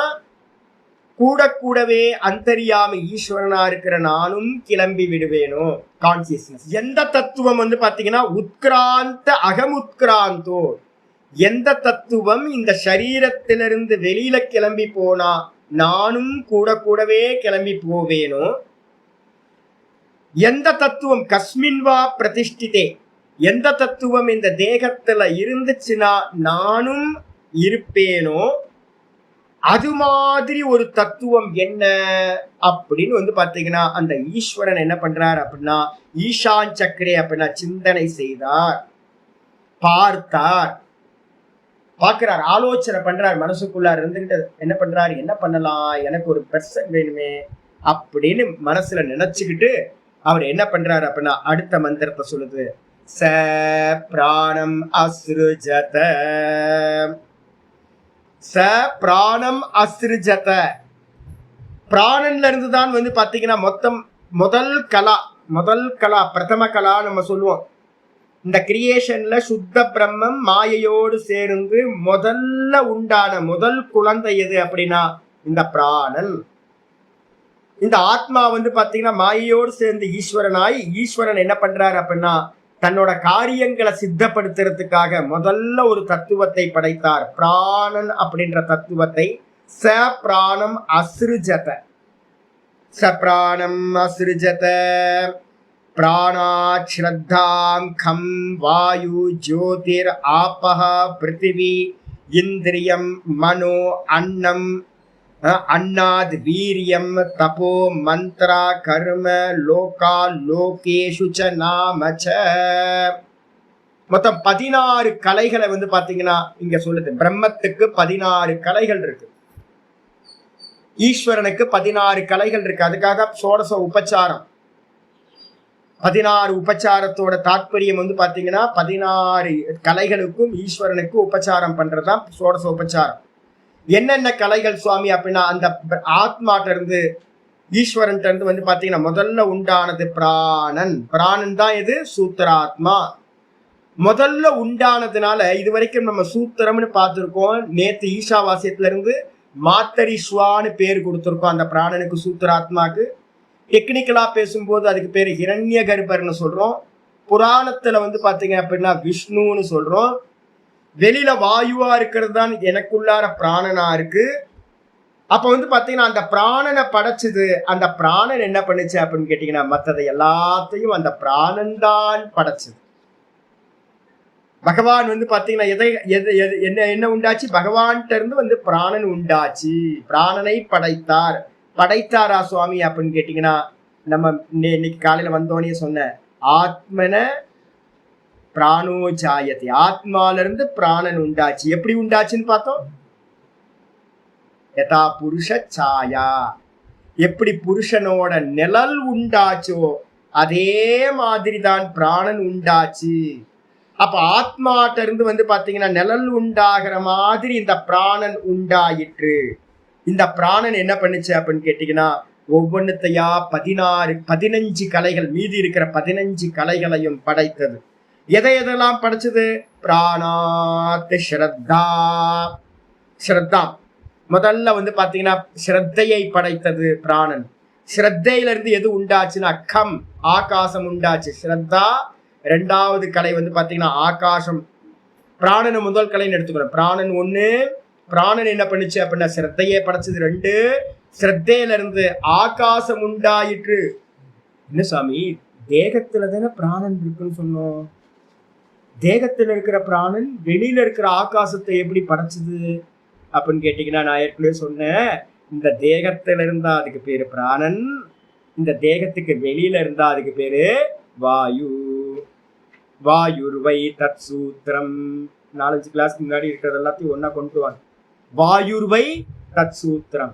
கூடவே அந்தரியாமி ஈஸ்வரனா இருக்கிற நானும் கிளம்பி விடுவேனோ, கான்சியஸ்னஸ். எந்த தத்துவம் வந்து பாத்தீங்கன்னா உத்கிராந்த அகம் உத்கிராந்தோ, எந்த தத்துவம் இந்த சரீரத்திலிருந்து வெளியில கிளம்பி போனா நானும் கூடவே கிளம்பி போவேனோ, எந்த தத்துவம் கஸ்மின்வா பிரதிஷ்டிதே, எந்த தத்துவம் இந்த தேகத்துல இருந்துச்சுன்னா நானும் இருப்பேனோ, அது மாதிரி ஒரு தத்துவம் என்ன அப்படின்னு வந்து பாத்தீங்கன்னா அந்த ஈஸ்வரன் என்ன பண்றார் அப்படின்னா, ஈஷான் சக்கரே அப்படின்னா சிந்தனை செய்தார், பார்த்தார், பார்க்கிறார், ஆலோசனை பண்றார். மனசுக்குள்ளார் இருந்துகிட்டு என்ன பண்றாரு, என்ன பண்ணலாம், எனக்கு ஒரு பெர்சன் வேணுமே அப்படின்னு மனசுல நினைச்சுக்கிட்டு அவர் என்ன பண்றாரு அப்படின்னா அடுத்த மந்திரத்தை சொல்லுது. ச பிராணம் அஸ்ருஜத, ச பிராணம் அஸ்ருஜத. பிராணன்ல இருந்துதான் வந்து பாத்தீங்கன்னா முதல் கலா பிரதம கலா நம்ம சொல்லுவோம். இந்த கிரியேஷன்ல சுத்த பிரம்மம் மாயையோடு சேர்ந்து முதல்ல உண்டான முதல் குழந்தை எது அப்படின்னா இந்த பிராணன். இந்த ஆத்மா வந்து பாத்தீங்கன்னா மாயையோடு சேர்ந்து ஈஸ்வரனாய், ஈஸ்வரன் என்ன பண்றாரு அப்படின்னா தன்னோட காரியங்களை சித்தப்படுத்துறதுக்காக முதல்ல ஒரு தத்துவத்தை படைத்தார், பிராணன் அப்படின்ற தத்துவத்தை. ச பிராணம் அஸ்ருஜத, ச பிராணம் அஸ்ருஜத. பிராணாத் ஸ்ரத்தாம் கம் வாயு ஜோதிர் ஆபஹ பிருத்திவி இந்திரியம் மனோ அன்னம் அன்னாத் வீரியம் தபோ மந்த்ரா கர்ம லோகா லோகேஷு ச நாம ச. மொத்தம் 16 கலைகளை வந்து பாத்தீங்கன்னா இங்க சொல்லுது. பிரம்மத்துக்கு 16 கலைகள் இருக்கு. ஈஸ்வரனுக்கு 16 கலைகள் இருக்கு. அதுக்காக சோடச உபச்சாரம். 16 உபச்சாரத்தோட தாற்பயம் வந்து பாத்தீங்கன்னா 16 கலைகளுக்கும் ஈஸ்வரனுக்கு உபச்சாரம் பண்றதுதான் சோடச உபச்சாரம். என்னென்ன கலைகள் சுவாமி அப்படின்னா, அந்த ஆத்மாட்ட இருந்து ஈஸ்வரன் இருந்து வந்து பாத்தீங்கன்னா முதல்ல உண்டானது பிராணன். பிராணன் தான் இது சூத்திராத்மா. முதல்ல உண்டானதுனால இது வரைக்கும் நம்ம சூத்திரம்னு பார்த்திருக்கோம். நேத்து ஈஷாவாசியத்துல இருந்து மாத்தரிஸ்வான்னு பேர் கொடுத்திருக்கோம் அந்த பிராணனுக்கு, சூத்திராத்மாக்கு. டெக்னிக்கலா பேசும்போது அதுக்கு பேரு ஹிரண்ய கர்ப்பர்னு சொல்றோம். புராணத்துல வந்து பாத்தீங்க அப்படின்னா விஷ்ணுன்னு சொல்றோம். வெளியில வாயுவா இருக்கிறது தான் எனக்குள்ளார பிராணனா இருக்கு. அப்ப வந்து பாத்தீங்கன்னா அந்த பிராணனை படைச்சது. அந்த பிராணன் என்ன பண்ணுச்சு அப்படின்னு கேட்டீங்கன்னா, மற்றதை எல்லாத்தையும் அந்த பிராணன் தான் படைச்சது. பகவான் வந்து பாத்தீங்கன்னா என்ன உண்டாச்சு? பகவான்கிட்ட இருந்து வந்து பிராணன் உண்டாச்சு. பிராணனை படைத்தார். படைத்தாரா சுவாமி அப்படின்னு கேட்டீங்கன்னா, நம்ம இன்னைக்கு காலையில வந்தோடனே சொன்ன ஆத்மன பிராணோஜாயத்தை, ஆத்மால இருந்து பிராணன் உண்டாச்சு. எப்படி உண்டாச்சுன்னு பார்த்தோம். யதா புருஷ சாயா, எப்படி புருஷனோட நிழல் உண்டாச்சோ அதே மாதிரிதான் பிராணன் உண்டாச்சு. அப்ப ஆத்மாட்ட இருந்து வந்து பாத்தீங்கன்னா நிழல் உண்டாகிற மாதிரி இந்த பிராணன் உண்டாயிற்று. இந்த பிராணன் என்ன பண்ணுச்சு அப்படின்னு கேட்டீங்கன்னா, ஒவ்வொன்றுத்தையா 15 கலைகள், மீதி இருக்கிற 15 கலைகளையும் படைத்தது. எதையெல்லாம் படைச்சது? பிராணாத் ஸ்ரத்தா. ஸ்ரத்தா முதல்ல வந்து பாத்தீங்கன்னா ஸ்ரத்தையை படைத்தது பிராணன். ஸ்ரத்தையில இருந்து எது உண்டாச்சுன்னா கம், ஆகாசம் உண்டாச்சு. ஸ்ரத்தா ரெண்டாவது கலை வந்து பாத்தீங்கன்னா ஆகாசம். பிராணன் முதல் கலைன்னு எடுத்துக்கிறோம். பிராணன் 1. பிராணன் என்ன பண்ணுச்சு அப்படின்னா ஸ்ரத்தையை படைச்சது 2. ஸ்ரத்தையில இருந்து ஆகாசம் உண்டாயிற்று. என்ன சாமி, தேகத்துல தானே பிராணன் இருக்குன்னு சொன்னோம். தேகத்துல இருக்கிற பிராணன் வெளியில இருக்கிற ஆகாசத்தை எப்படி படைச்சது அப்படின்னு கேட்டீங்கன்னா, நான் ஏற்கனவே சொன்னேன், இந்த தேகத்துல இருந்தா அதுக்கு பேரு பிராணன், இந்த தேகத்துக்கு வெளியில இருந்தா அதுக்கு பேரு வாயு. வாயுர்வை தத் சூத்திரம். 4-5 கிளாஸ்க்கு முன்னாடி இருக்கிறது எல்லாத்தையும் ஒன்னா கொண்டு வாங்க. வாயுர்வை தத் சூத்திரம்.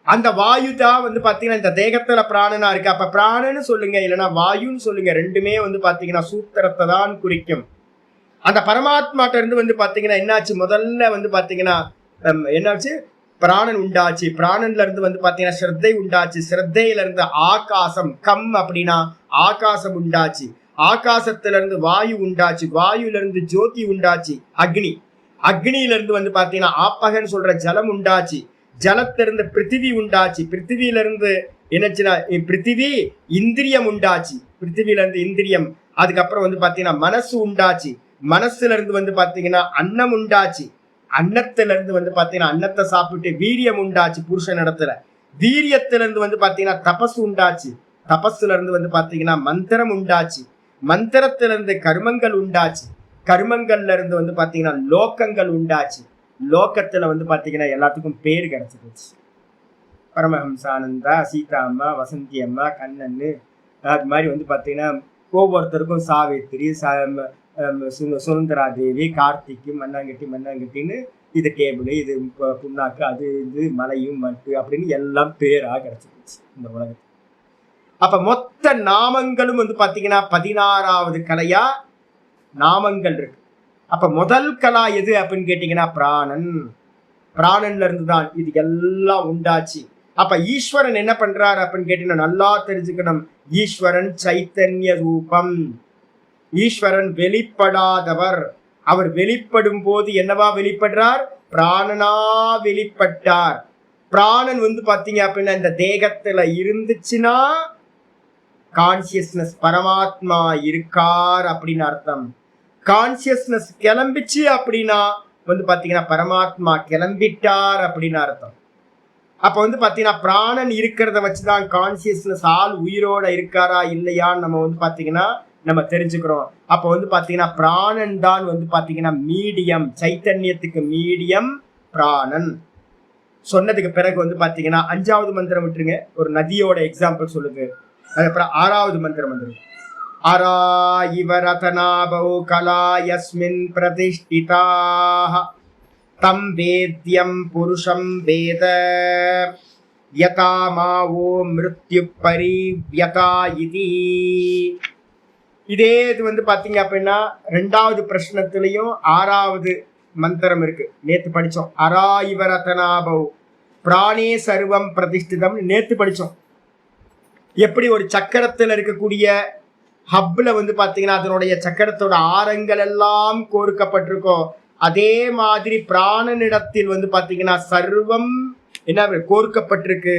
அந்த வாயு தான் வந்து பாத்தீங்கன்னா இந்த தேகத்துல பிராணனா இருக்கு. அப்ப பிராணன்னு சொல்லுங்க, இல்லைன்னா வாயுன்னு சொல்லுங்க, ரெண்டுமே வந்து பாத்தீங்கன்னா சூத்திரத்தை தான் குறிக்கும். அந்த பரமாத்மாட்ட இருந்து வந்து பாத்தீங்கன்னா என்னாச்சு? முதல்ல வந்து பாத்தீங்கன்னா என்னாச்சு? பிராணன் உண்டாச்சு. பிராணன்ல இருந்து வந்து பாத்தீங்கன்னா ஸ்ரத்தை உண்டாச்சு. ஸ்ரத்தையில இருந்து ஆகாசம், கம் அப்படின்னா ஆகாசம் உண்டாச்சு. ஆகாசத்துல இருந்து வாயு உண்டாச்சு. வாயுல இருந்து ஜோதி உண்டாச்சு, அக்னி. அக்னியில இருந்து வந்து பாத்தீங்கன்னா ஆப்பகன்னு சொல்ற ஜலம் உண்டாச்சு. ஜலத்திலிருந்து பிருத்திவி உண்டாச்சு. பிருத்திவியில இருந்து என்னச்சுன்னா பிருத்திவி இந்திரியம் உண்டாச்சு. பிருத்திவியில இருந்து இந்திரியம். அதுக்கப்புறம் வந்து பாத்தீங்கன்னா மனசு உண்டாச்சு. மனசுல இருந்து வந்து பாத்தீங்கன்னா அன்னம் உண்டாச்சு. அன்னத்துல இருந்து வந்து பாத்தீங்கன்னா அன்னத்தை சாப்பிட்டு வீரியம் உண்டாச்சு புருஷன் இடத்துல. வீரியத்துல இருந்து வந்து பாத்தீங்கன்னா தபசு உண்டாச்சு. தபஸ்ல இருந்து வந்து பாத்தீங்கன்னா மந்திரம் உண்டாச்சு. மந்திரத்துல இருந்து கர்மங்கள் உண்டாச்சு. கர்மங்கள்ல இருந்து வந்து பாத்தீங்கன்னா லோக்கங்கள் உண்டாச்சு. லோக்கத்துல வந்து பாத்தீங்கன்னா எல்லாத்துக்கும் பேர் கிடைச்சிருச்சு. பரமஹம்சானந்தா, சீதா அம்மா, வசந்தி அம்மா, கண்ணன்னு, அது மாதிரி வந்து பாத்தீங்கன்னா ஒவ்வொருத்தருக்கும் சாவித்திரி, சுதந்திரா தேவி, கார்த்திக்கு, மண்ணாங்கட்டின்னு இது டேபிள், இது புண்ணாக்கு, அது இது மலையும் மட்டு அப்படின்னு எல்லாம் பேரா கிடைச்சிருச்சு இந்த உலகத்துக்கு. அப்ப மொத்த நாமங்களும் வந்து பாத்தீங்கன்னா 16வது கலையா நாமங்கள் இருக்கு. அப்ப முதல் கலா எது அப்படின்னு கேட்டீங்கன்னா பிராணன். பிராணன்ல இருந்துதான் இது எல்லாம் உண்டாச்சு. அப்ப ஈஸ்வரன் என்ன பண்றாரு அப்படின்னு கேட்டீங்கன்னா நல்லா தெரிஞ்சுக்கணும். ஈஸ்வரன் சைத்தன்ய ரூபம். ஈஸ்வரன் வெளிப்படாதவர். அவர் வெளிப்படும் போது என்னவா வெளிப்படுறார்? பிராணனா வெளிப்பட்டார். பிராணன் வந்து பாத்தீங்க அப்படின்னா இந்த தேகத்துல இருந்துச்சுன்னா கான்சியஸ்னஸ், பரமாத்மா இருக்கார் அப்படின்னு அர்த்தம். கான்சியஸ்னஸ் கிளம்பிச்சு அப்படின்னா வந்து பாத்தீங்கன்னா பரமாத்மா கிளம்பிட்டார் அப்படின்னு அர்த்தம். அப்ப வந்து பாத்தீங்கன்னா பிராணன் இருக்கிறத வச்சுதான் கான்சியஸ்னஸ் ஆள் உயிரோட இருக்காரா இல்லையான்னு நம்ம வந்து பாத்தீங்கன்னா நம்ம தெரிஞ்சுக்கிறோம். அப்ப வந்து பாத்தீங்கன்னா பிராணன் தான் வந்து பாத்தீங்கன்னா மீடியம், சைத்தன்யத்துக்கு மீடியம் பிராணன். சொன்னதுக்கு பிறகு வந்து பாத்தீங்கன்னா 5வது மந்திரம் விட்டுருங்க, ஒரு நதியோட எக்ஸாம்பிள் சொல்லுது. அதுக்கப்புறம் 6வது மந்திரம் வந்துருங்க. அரா இவ ரதனாபௌ கலா யஸ்மின் பிரதிஷ்டிதாஹ தம் வேத்யம் புருஷம் வேத யதா மாவோ மிருத்யு பரிவ்யதா இதி. இதே இது வந்து பாத்தீங்க அப்படின்னா 2வது பிரஷ்னத்திலையும் 6வது மந்திரம் இருக்கு. நேத்து படிச்சோம். அராயிவரதனாபவ் பிராணே சர்வம் பிரதிஷ்டிதம் நேத்து படிச்சோம். எப்படி ஒரு சக்கரத்தில் இருக்கக்கூடிய ஹப்ல வந்து பாத்தீங்கன்னா அதனுடைய சக்கரத்தோட ஆரங்கள் எல்லாம் கோர்க்கப்பட்டிருக்கோம். அதே மாதிரி பிராணனிடத்தில் வந்து பாத்தீங்கன்னா சர்வம் என்ன கோர்க்கப்பட்டிருக்கு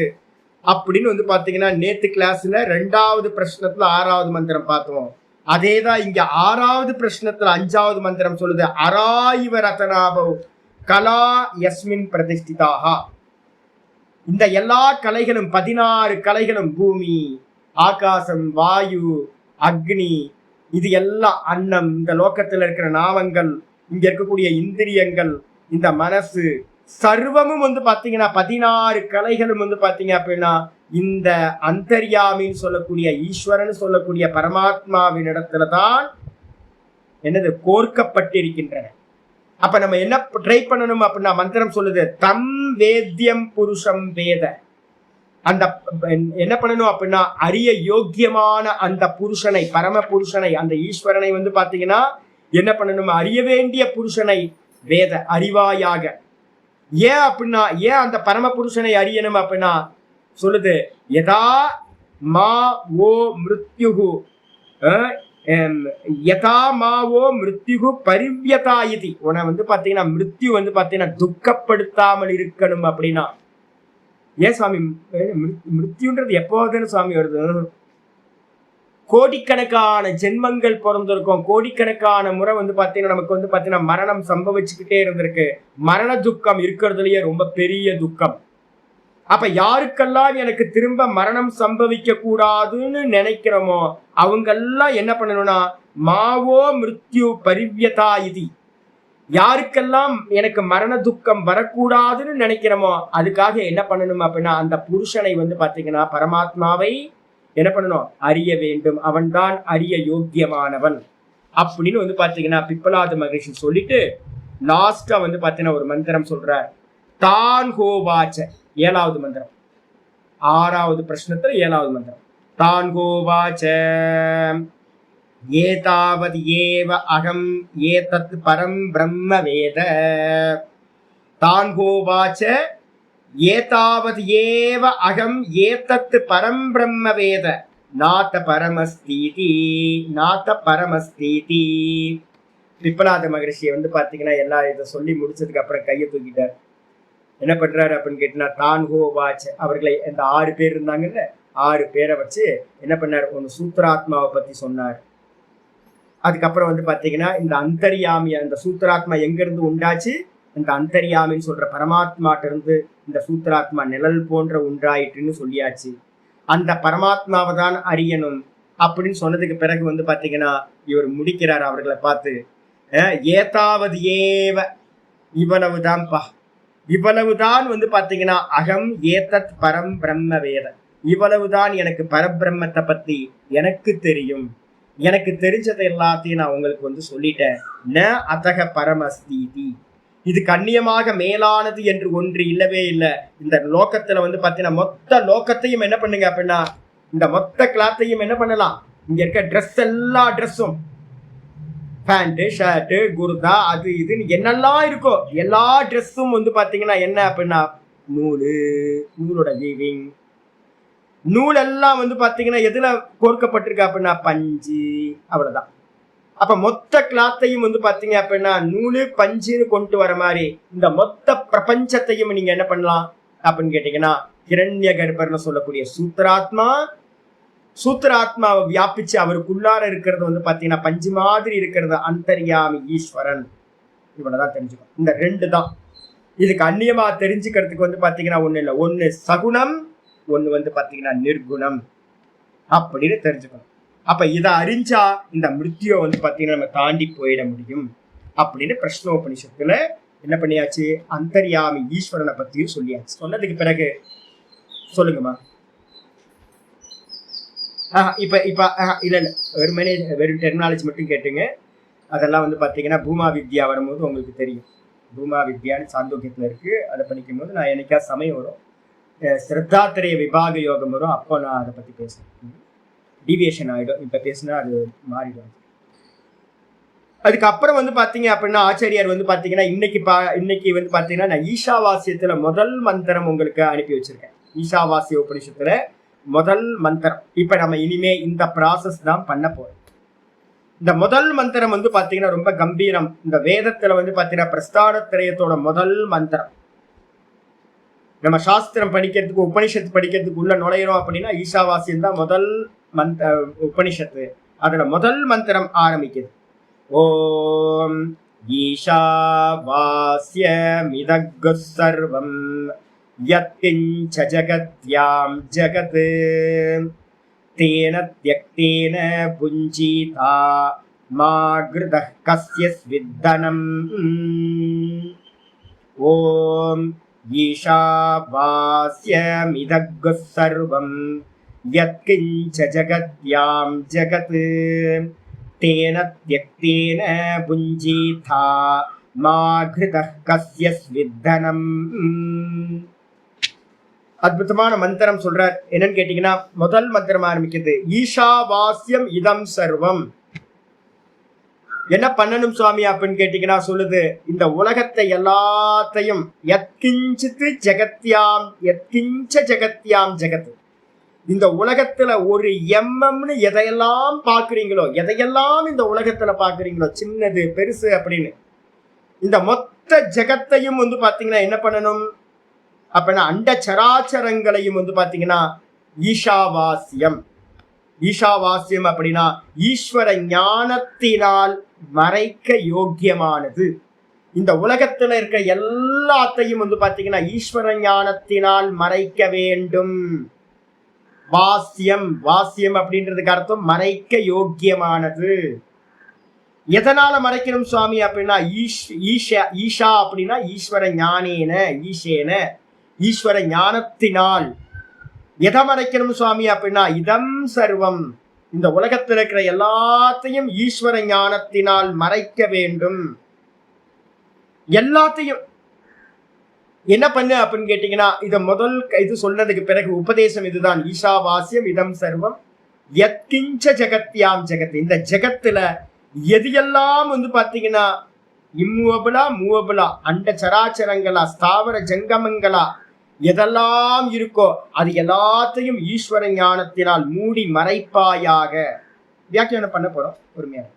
அப்படின்னு வந்து பாத்தீங்கன்னா நேத்து கிளாஸ்ல 2வது பிரஷ்னத்துல 6வது மந்திரம் பார்த்தோம். அதேதான் இங்க 6வது பிரஷ்னத்துல 5வது மந்திரம் சொல்லுது. அராயிவ ரதனாபவ் கலா யஸ்மின் பிரதிஷ்டிதாக. இந்த எல்லா கலைகளும் 16 கலைகளும் பூமி, ஆகாசம், வாயு, அக்னி, இது எல்லாம் அன்னம், இந்த லோகத்துல இருக்கிற நாமங்கள், இங்க இருக்கக்கூடிய இந்திரியங்கள், இந்த மனசு சர்வமும் வந்து பாத்தீங்கன்னா 16 கலைகளும் வந்து பாத்தீங்க அப்படின்னா இந்த அந்தர்யாமின்னு சொல்லக்கூடிய ஈஸ்வரன் சொல்லக்கூடிய பரமாத்மாவின் இடத்துலதான் என்னது கோர்க்கப்பட்டிருக்கின்றன. அப்ப நம்ம என்ன ட்ரை பண்ணணும் அப்படின்னா மந்திரம் சொல்லுது தம் வேத்யம் புருஷம் வேத. அந்த என்ன பண்ணணும் அப்படின்னா அறிய யோக்கியமான அந்த புருஷனை, பரம புருஷனை, அந்த ஈஸ்வரனை வந்து பாத்தீங்கன்னா என்ன பண்ணணும், அறிய வேண்டிய புருஷனை வேத அறிவாயாக. ஏன் அப்படின்னா ஏன் அந்த பரம புருஷனை அறியணும் அப்படின்னா சொல்லுது யதா மா ஓ மிருத்யுகு யதா மாவோ மிருத்யுகு பரிவ்யதா இதி. உன வந்து பாத்தீங்கன்னா மிருத்யு வந்து பாத்தீங்கன்னா துக்கப்படுத்தாமல் இருக்கணும் அப்படின்னா. ஏன் சுவாமி மிருத்யுன்றது எப்போதுன்னு சுவாமி வருது? கோடிக்கணக்கான ஜென்மங்கள் பிறந்திருக்கும், கோடிக்கணக்கான முறை வந்து பாத்தீங்கன்னா நமக்கு வந்து பாத்தீங்கன்னா மரணம் சம்பவிச்சுக்கிட்டே இருந்திருக்கு. மரண துக்கம் இருக்கிறதுலயே ரொம்ப பெரிய துக்கம். அப்ப யாருக்கெல்லாம் எனக்கு திரும்ப மரணம் சம்பவிக்க கூடாதுன்னு நினைக்கிறோமோ அவங்கெல்லாம் என்ன பண்ணணும்னா மாவோ மிருத்யு பரிவ்யதா இதி. யாருக்கெல்லாம் எனக்கு மரண துக்கம் வரக்கூடாதுன்னு நினைக்கிறோமோ அதுக்காக என்ன பண்ணணும் அப்படின்னா அந்த புருஷனை வந்து பாத்தீங்கன்னா பரமாத்மாவை என்ன பண்ணணும் அறிய வேண்டும். அவன்தான் அறிய யோக்கியமானவன் அப்படின்னு வந்து பாத்தீங்கன்னா பிப்பலாத மகரிஷி சொல்லிட்டு லாஸ்டா வந்து பாத்தீங்கன்னா ஒரு மந்திரம் சொல்றார். தான் ஹோவாச்ச 7வது மந்திரம், 6வது பிரஷ்னத்துல 7வது மந்திரம். தான் ஹோவாச்ச ஏதாவது ஏவ அகம் ஏதத் பரம் பிரம்ம வேத. தான் ஹோவாச்ச ஏதாவது ஏவ அகம் ஏதத் பரம் பிரம்ம வேத நாத பரமஸ்தீதி நாத பரமஸ்தீதி. பிப்பலாத மகரிஷியை வந்து பாத்தீங்கன்னா எல்லா இதை சொல்லி முடிச்சதுக்கு அப்புறம் கையை தூக்கிட்டார். என்ன பண்றாரு அப்படின்னு கேட்டீங்கன்னா தான் ஹோ வாட்ச் அவர்களை இந்த 6 பேர் இருந்தாங்கல்ல 6 பேரை வச்சு என்ன பண்ணார், ஒன்று சூத்திராத்மாவை பத்தி சொன்னார். அதுக்கப்புறம் வந்து பாத்தீங்கன்னா இந்த அந்தர்யாமி, அந்த சூத்திராத்மா எங்க இருந்து உண்டாச்சு, இந்த அந்தர்யாமின்னு சொல்ற பரமாத்மாட்ட இருந்து இந்த சூத்திராத்மா நிழல் போன்ற உண்டாயிட்டுன்னு சொல்லியாச்சு. அந்த பரமாத்மாவை தான் அறியணும் அப்படின்னு சொன்னதுக்கு பிறகு வந்து பாத்தீங்கன்னா இவர் முடிக்கிறார் அவர்களை பார்த்து, ஏதாவது ஏவ இவ்வளவுதான்ப்பா, இவ்வளவுதான் வந்து பாத்தீங்கன்னா அகம் ஏதத் பரம் பிரம்ம வேத, இவ்வளவுதான் எனக்கு பரபிரம்மத்தை பத்தி எனக்கு தெரியும், எனக்கு தெரிஞ்சதை எல்லாத்தையும் நான் உங்களுக்கு வந்து சொல்லிட்டேன். ந அதக பரமஸ்தீதி, இது கண்ணியமாக மேலானது என்று ஒன்று இல்லவே இல்லை. இந்த லோகத்துல வந்து பாத்தீங்கன்னா மொத்த லோகத்தையும் என்ன பண்ணுங்க அப்படின்னா இந்த மொத்த கிளாத்தையும் என்ன பண்ணலாம், இங்க இருக்க ட்ரெஸ் எல்லா ட்ரெஸ்ஸும் பேண்ட்டு ஷர்ட்டு குர்தா அது இதுன்னு என்னெல்லாம் இருக்கோ எல்லா ட்ரெஸ்ஸும் வந்து பாத்தீங்கன்னா என்ன அப்படின்னா நூலோட வீவிங், நூல் எல்லாம் வந்து பாத்தீங்கன்னா எதுல கோர்க்கப்பட்டிருக்கா அப்படின்னா பஞ்சு, அவ்வளவுதான். அப்ப மொத்த கிளாத்தையும் வந்து பாத்தீங்க அப்படின்னா நூலு பஞ்சுன்னு கொண்டு வர மாதிரி இந்த மொத்த பிரபஞ்சத்தையும் நீங்க என்ன பண்ணலாம் அப்படின்னு கேட்டீங்கன்னா ஹிரண்ய கர்ப்பர்னு சொல்லக்கூடிய சூத்திராத்மாவை வியாபிச்சு அவருக்குள்ளார இருக்கிறது வந்து பாத்தீங்கன்னா பஞ்சு மாதிரி இருக்கிறது அந்தர்யாமி ஈஸ்வரன். இவ்வளவுதான் தெரிஞ்சுக்கணும். இந்த 2 தான் இதுக்கு அந்நியமா தெரிஞ்சுக்கிறதுக்கு வந்து பாத்தீங்கன்னா ஒண்ணு இல்லை, ஒண்ணு சகுணம், ஒண்ணு வந்து பாத்தீங்கன்னா நிர்குணம் அப்படின்னு தெரிஞ்சுக்கணும். அப்ப இதை அறிஞ்சா இந்த மிருத்யோ வந்து பாத்தீங்கன்னா நம்ம தாண்டி போயிட முடியும் அப்படின்னு பிரஷ்னோபனிஷத்துல என்ன பண்ணியாச்சு, அந்தர்யாமி ஈஸ்வரனை பத்தியும் சொல்லியாச்சு. சொன்னதுக்கு பிறகு சொல்லுங்கம்மா. இப்ப இல்ல வெறும் டெர்மினாலஜி மட்டும் கேட்டுங்க. அதெல்லாம் வந்து பாத்தீங்கன்னா பூமா வித்யா வரும்போது உங்களுக்கு தெரியும். பூமா வித்யான்னு சாந்தோக்கியத்துல இருக்கு. அதை படிக்கும் போது நான் என்னைக்கா சமயம் வரும், ஸ்ரத்தாத்திரைய விபாக யோகம் வரும், அப்போ நான் அதை பத்தி பேசுறேன். டீவியேஷன் ஆயிடும், இப்ப பேசினா அது மாறிடும். அதுக்கப்புறம் வந்து பாத்தீங்க அப்படின்னா ஆச்சாரியார் வந்து பாத்தீங்கன்னா இன்னைக்கு வந்து பாத்தீங்கன்னா நான் ஈஷாவாசியத்துல முதல் மந்திரம் உங்களுக்கு அனுப்பி வச்சிருக்கேன். ஈஷாவாசிய உபனிஷத்துல முதல் மந்திரம். இப்ப நம்ம இனிமே இந்த ப்ராசஸ் தான் பண்ண போறோம். இந்த முதல் மந்திரம் வந்து பாத்தீங்கன்னா ரொம்ப கம்பீரம். இந்த வேதத்துல வந்து பாத்தீங்கன்னா பிரஸ்தானத்திரயத்தோட முதல் மந்திரம். நம்ம சாஸ்திரம் படிக்கிறதுக்கு உபனிஷத்து படிக்கிறதுக்கு உள்ள நுழையிறோம் அப்படின்னா ஈஷாவாசியம் தான் முதல் உபனிஷத்து. அதுல முதல் மந்திரம் ஆரம்பிக்குது. ஓம் ஈஷாவாஸ்யமிதக்கு சர்வம் யத்கிஞ்ச ஜகத்யாம் ஜகத் தேன த்யக்தேன புஞ்சீதா மா கிருதः கஸ்ய ஸ்வித்தனம். ஓம் ஈஷாவாஸ்யமிதக்கு சர்வம் யத்கிஞ்ச ஜகத்யாம் ஜகத் தேன த்யக்தேன புஞ்சீதா மா கிருதः கஸ்ய ஸ்வித்தனம். அற்புதமான மந்திரம் சொல்றார். என்னன்னு கேட்டீங்கன்னா முதல் மந்திரம் ஆரம்பிக்கிறது ஈஷாவாஸ்யம் இதம் சர்வம். என்ன பண்ணணும் சுவாமி அப்படின்னு கேட்டீங்கன்னா சொல்லுது, இந்த உலகத்தை எல்லாத்தையும் யத்கிஞ்சித் ஜகத்யாம் யத்கிஞ்ச ஜகத்யாம் ஜகத், இந்த உலகத்துல ஒரு எம்எம்னு எதையெல்லாம் பாக்குறீங்களோ, எதையெல்லாம் இந்த உலகத்துல பாக்குறீங்களோ, சின்னது பெருசு அப்படின்னு, இந்த மொத்த ஜெகத்தையும் வந்து பாத்தீங்கன்னா என்ன பண்ணணும் அப்படின்னா அண்ட சராச்சரங்களையும் வந்து பாத்தீங்கன்னா ஈஷாவாஸ்யம். ஈஷாவாஸ்யம் அப்படின்னா ஈஸ்வர ஞானத்தினால் மறைக்க யோக்கியமானது. இந்த உலகத்துல இருக்க எல்லாத்தையும் வந்து பாத்தீங்கன்னா ஈஸ்வர ஞானத்தினால் மறைக்க வேண்டும். வாஸ்யம், வாஸ்யம் அப்படின்றதுக்கு அர்த்தம் மறைக்க யோக்கியமானது. எதனால மறைக்கணும் சுவாமி அப்படின்னா ஈஷா அப்படின்னா ஈஸ்வர ஞானேன, ஈஷேன ஈஸ்வர ஞானத்தினால். எதை மறைக்கணும் சுவாமி அப்படின்னா இதம் சர்வம், இந்த உலகத்தில் இருக்கிற எல்லாத்தையும் ஈஸ்வர ஞானத்தினால் மறைக்க வேண்டும். எல்லாத்தையும் என்ன பண்ணு அப்படின்னு கேட்டீங்கன்னா இத முதல் இது சொன்னதுக்கு பிறகு உபதேசம் இதுதான். ஈஷாவாஸ்யம் இதம் சர்வம் யத்கிஞ்ச ஜகத்யாம் ஜெகத், இந்த ஜெகத்துல எது எல்லாம் வந்து பாத்தீங்கன்னா இம்மூவபிளா மூவபிளா அண்ட சராச்சரங்களா ஸ்தாவர ஜங்கமங்களா எதெல்லாம் இருக்கோ அது எல்லாத்தையும் ஈஸ்வர ஞானத்தினால் மூடி மறைப்பாயாக. வியாக்கியானம் பண்ண போறோம் பொறுமையாக.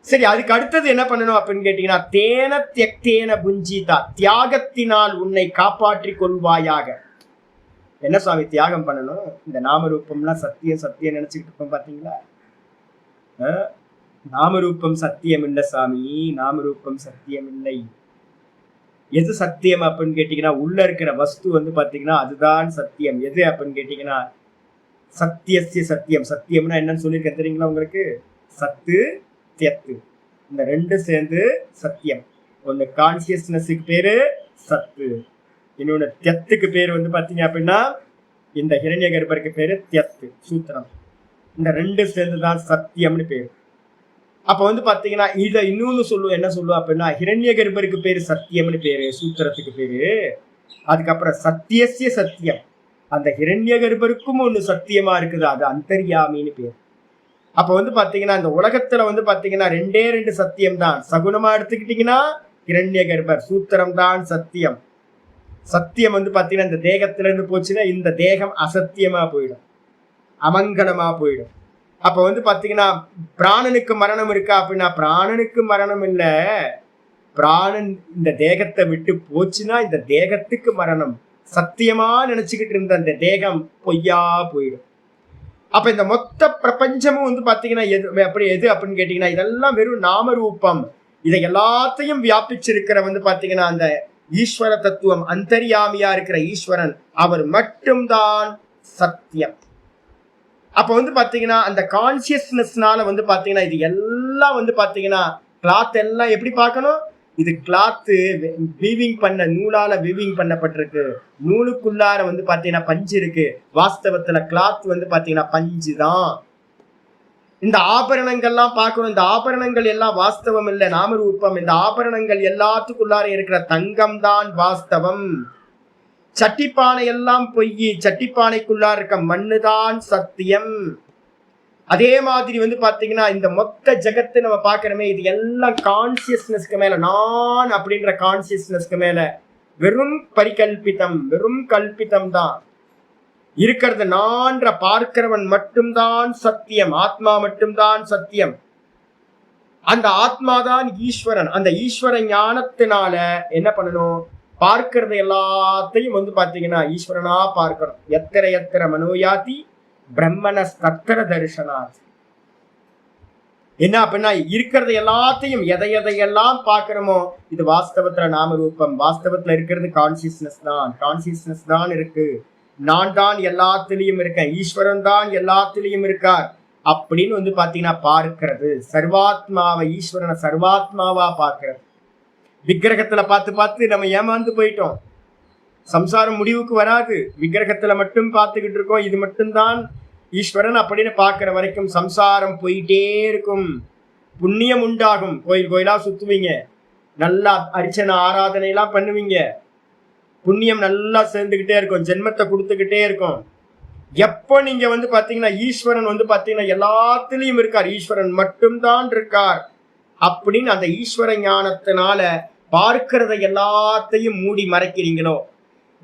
சரி, அதுக்கு அடுத்தது என்ன பண்ணணும் அப்படின்னு கேட்டீங்கன்னா தேன தியக்தேன புஞ்சீதா, தியாகத்தினால் உன்னை காப்பாற்றி கொள்வாயாக. என்ன சுவாமி தியாகம் பண்ணணும்? இந்த நாமரூபம்லாம் சத்தியம் சத்தியம் நினைச்சுக்கிட்டு இருக்கோம் பாத்தீங்களா? நாமரூபம் சத்தியம் இல்லை சாமி, நாமரூபம் சத்தியம் இல்லை. எது சத்தியம் அப்படின்னு கேட்டீங்கன்னா உள்ள இருக்கிற வஸ்து வந்து பாத்தீங்கன்னா அதுதான் சத்தியம். எது அப்படின்னு கேட்டீங்கன்னா சத்தியசிய சத்தியம். சத்தியம்னா என்னன்னு சொல்லியிருக்கேன் தெரியுங்களா உங்களுக்கு? சத்து தியத்து, இந்த ரெண்டு சேர்ந்து சத்தியம். ஒன்னு கான்சியஸ்னஸுக்கு பேரு சத்து, இன்னொன்னு தியத்துக்கு பேரு வந்து பாத்தீங்க அப்படின்னா இந்த ஹிரண்ய கர்ப்பருக்கு பேரு தியத்து சூத்திரம். இந்த ரெண்டு சேர்ந்துதான் சத்தியம்னு பேரு. அப்ப வந்து பாத்தீங்கன்னா இத இன்னொன்னு சொல்லுவோம். என்ன சொல்லுவோம் அப்படின்னா ஹிரண்ய கர்ப்பருக்கு பேரு சத்தியம்னு பேரு சூத்திரத்துக்கு பேரு. அதுக்கப்புறம் சத்தியசிய சத்தியம், அந்த ஹிரண்ய கர்ப்பருக்கும் ஒண்ணு சத்தியமா இருக்குது, அது அந்தர்யாமின்னு பேரு. அப்ப வந்து பாத்தீங்கன்னா இந்த உலகத்துல வந்து பாத்தீங்கன்னா ரெண்டே ரெண்டு சத்தியம் தான். சகுனமா எடுத்துக்கிட்டீங்கன்னா ஹிரண்ய கர்ப்பர், சூத்திரம் தான் சத்தியம். சத்தியம் வந்து பாத்தீங்கன்னா இந்த தேகத்துல இருந்து போச்சுன்னா இந்த தேகம் அசத்தியமா போயிடும், அமங்கலமா போயிடும். அப்ப வந்து பாத்தீங்கன்னா பிராணனுக்கு மரணம் இருக்கா அப்படின்னா பிராணனுக்கு மரணம் இல்ல, பிராணன் இந்த தேகத்தை விட்டு போச்சுன்னா இந்த தேகத்துக்கு மரணம். சத்தியமா நினைச்சுக்கிட்டு இருந்த அந்த தேகம் பொய்யா போயிடும். அப்ப இந்த மொத்த பிரபஞ்சமும் வந்து பாத்தீங்கன்னா எது அப்படின்னு கேட்டீங்கன்னா இதெல்லாம் வெறும் நாமரூபம். இதை எல்லாத்தையும் வியாபிச்சிருக்கிற வந்து பாத்தீங்கன்னா அந்த ஈஸ்வர தத்துவம், அந்தர்யாமியா இருக்கிற ஈஸ்வரன், அவர் மட்டும்தான் சத்தியம். அப்ப வந்து பாத்தீங்கன்னா அந்த கான்சியஸ்னஸ்னால வந்து பாத்தீங்கன்னா இது எல்லாம் வந்து பாத்தீங்கன்னா கிளாத் எல்லாம் எப்படி பார்க்கணும்? இது கிளாத்து வீவிங் பண்ண நூலால வீவிங் பண்ணப்பட்டிருக்கு. நூலுக்குள்ளார வந்து பாத்தீங்கன்னா பஞ்சு இருக்கு. வாஸ்தவத்துல கிளாத் வந்து பாத்தீங்கன்னா பஞ்சு தான். இந்த ஆபரணங்கள்லாம் பார்க்கணும். இந்த ஆபரணங்கள் எல்லாம் வாஸ்தவம் இல்லை, நாமரூபம். இந்த ஆபரணங்கள் எல்லாத்துக்குள்ளார இருக்கிற தங்கம் தான் வாஸ்தவம். சட்டிப்பானை எல்லாம் பொய், சட்டிப்பானைக்குள்ளார இருக்க மண்ணுதான் சத்தியம். அதே மாதிரி பாத்தீங்கன்னா இந்த மொத்த ஜகத்தை நம்ம பார்க்கிறோமே, இது எல்லாம் கான்சியஸ்னஸ்க்கு மேல, நான் அப்படின்ற கான்சியஸ்னஸ்க்கு மேல வெறும் பரிகல்பிதம், வெறும் கல்பிதம் தான் இருக்கிறது. நான்ற பார்க்கிறவன் மட்டும்தான் சத்தியம், ஆத்மா மட்டும்தான் சத்தியம். அந்த ஆத்மாதான் ஈஸ்வரன். அந்த ஈஸ்வர ஞானத்தினால என்ன பண்ணணும், பார்க்கறது எல்லாத்தையும் பாத்தீங்கன்னா ஈஸ்வரனா பார்க்கணும். எத்திர எத்திர மனோயாதி பிரம்மண ஸ்தத்திர தரிசனாத். என்ன அப்படின்னா இருக்கிறது எல்லாத்தையும் எதை எதையெல்லாம் பார்க்கிறோமோ இது வாஸ்தவத்துல நாமரூபம். வாஸ்தவத்துல இருக்கிறது கான்சியஸ்னஸ் தான். கான்சியஸ்னஸ் தான் இருக்கு. நான் தான் எல்லாத்திலையும் இருக்கேன், ஈஸ்வரன் தான் எல்லாத்திலையும் இருக்கார் அப்படின்னு பாத்தீங்கன்னா பார்க்கிறது. சர்வாத்மாவை, ஈஸ்வரனை சர்வாத்மாவா பார்க்கிறது. விக்கிரகத்துல பார்த்து பார்த்து நம்ம ஏமாந்து போயிட்டோம். சம்சாரம் முடிவுக்கு வராது. விக்கிரகத்துல மட்டும் பார்த்துக்கிட்டு இருக்கோம். இது மட்டும்தான் ஈஸ்வரன் அப்படின்னு பார்க்கிற வரைக்கும் சம்சாரம் போயிட்டே இருக்கும். புண்ணியம் உண்டாகும். கோயில் கோயிலா சுத்துவீங்க, நல்லா அர்ச்சனை ஆராதனை எல்லாம் பண்ணுவீங்க, புண்ணியம் நல்லா சேர்ந்துகிட்டே இருக்கும், ஜென்மத்தை கொடுத்துக்கிட்டே இருக்கும். எப்போ நீங்க பாத்தீங்கன்னா ஈஸ்வரன் பாத்தீங்கன்னா எல்லாத்திலையும் இருக்கார், ஈஸ்வரன் மட்டும்தான் இருக்கார் அப்படின்னு அந்த ஈஸ்வர ஞானத்தினால பார்க்கிறத எல்லாத்தையும் மூடி மறைக்கிறீங்களோ,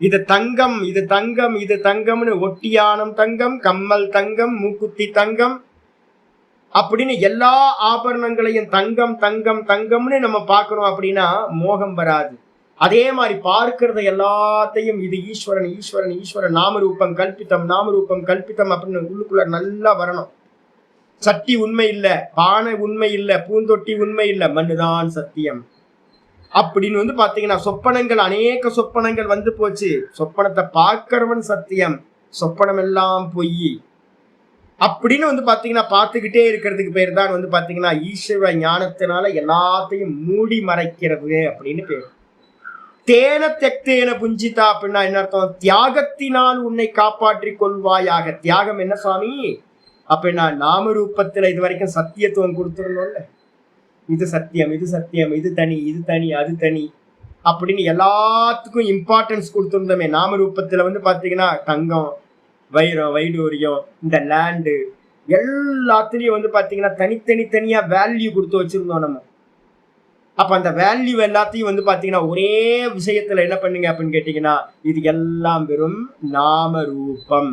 இது தங்கம், இது தங்கம், இது தங்கம்னு ஒட்டியானம் தங்கம், கம்மல் தங்கம், மூக்குத்தி தங்கம் அப்படின்னு எல்லா ஆபரணங்களையும் தங்கம் தங்கம் தங்கம்னு நம்ம பார்க்கிறோம் அப்படின்னா மோகம் வராது. அதே மாதிரி பார்க்கறத எல்லாத்தையும் இது ஈஸ்வரன், ஈஸ்வரன், ஈஸ்வரன், நாமரூபம் கல்பித்தம், நாமரூபம் கல்பித்தம் அப்படின்னு உள்ளுக்குள்ள நல்லா வரணும். சட்டி உண்மை இல்லை, பானை உண்மை இல்லை, பூந்தொட்டி உண்மை இல்லை, மண்ணுதான் சத்தியம் அப்படின்னு பாத்தீங்கன்னா சொப்பனங்கள், அநேக சொப்பனங்கள் போச்சு. சொப்பனத்தை பார்க்கிறவன் சத்தியம், சொப்பனம் எல்லாம் பொய் அப்படின்னு பாத்தீங்கன்னா பார்த்துக்கிட்டே இருக்கிறதுக்கு பேர் தான் பாத்தீங்கன்னா ஈஸ்வர ஞானத்தினால எல்லாத்தையும் மூடி மறைக்கிறது அப்படின்னு பேர். தேன தெக்தேன புஞ்சிதா அப்படின்னா என்ன அர்த்தம்? தியாகத்தினால் உன்னை காப்பாற்றி கொள்வாயாக. தியாகம் என்ன சுவாமி அப்படின்னா நாமரூபத்துல இது வரைக்கும் சத்தியத்துவம் கொடுத்துருந்தோம்ல, இது சத்தியம், இது சத்தியம், இது தனி, இது தனி, அது தனி அப்படின்னு எல்லாத்துக்கும் இம்பார்ட்டன்ஸ் கொடுத்துருந்தோமே. நாமரூபத்துல பாத்தீங்கன்னா தங்கம், வைரம், வைடூரியம், இந்த லேண்டு எல்லாத்துலயும் பாத்தீங்கன்னா தனித்தனி தனியா வேல்யூ கொடுத்து வச்சிருந்தோம் நம்ம. அப்ப அந்த வேல்யூ எல்லாத்தையும் பாத்தீங்கன்னா ஒரே விஷயத்துல என்ன பண்ணுங்க அப்படின்னு கேட்டீங்கன்னா இது எல்லாம் வெறும் நாமரூபம்.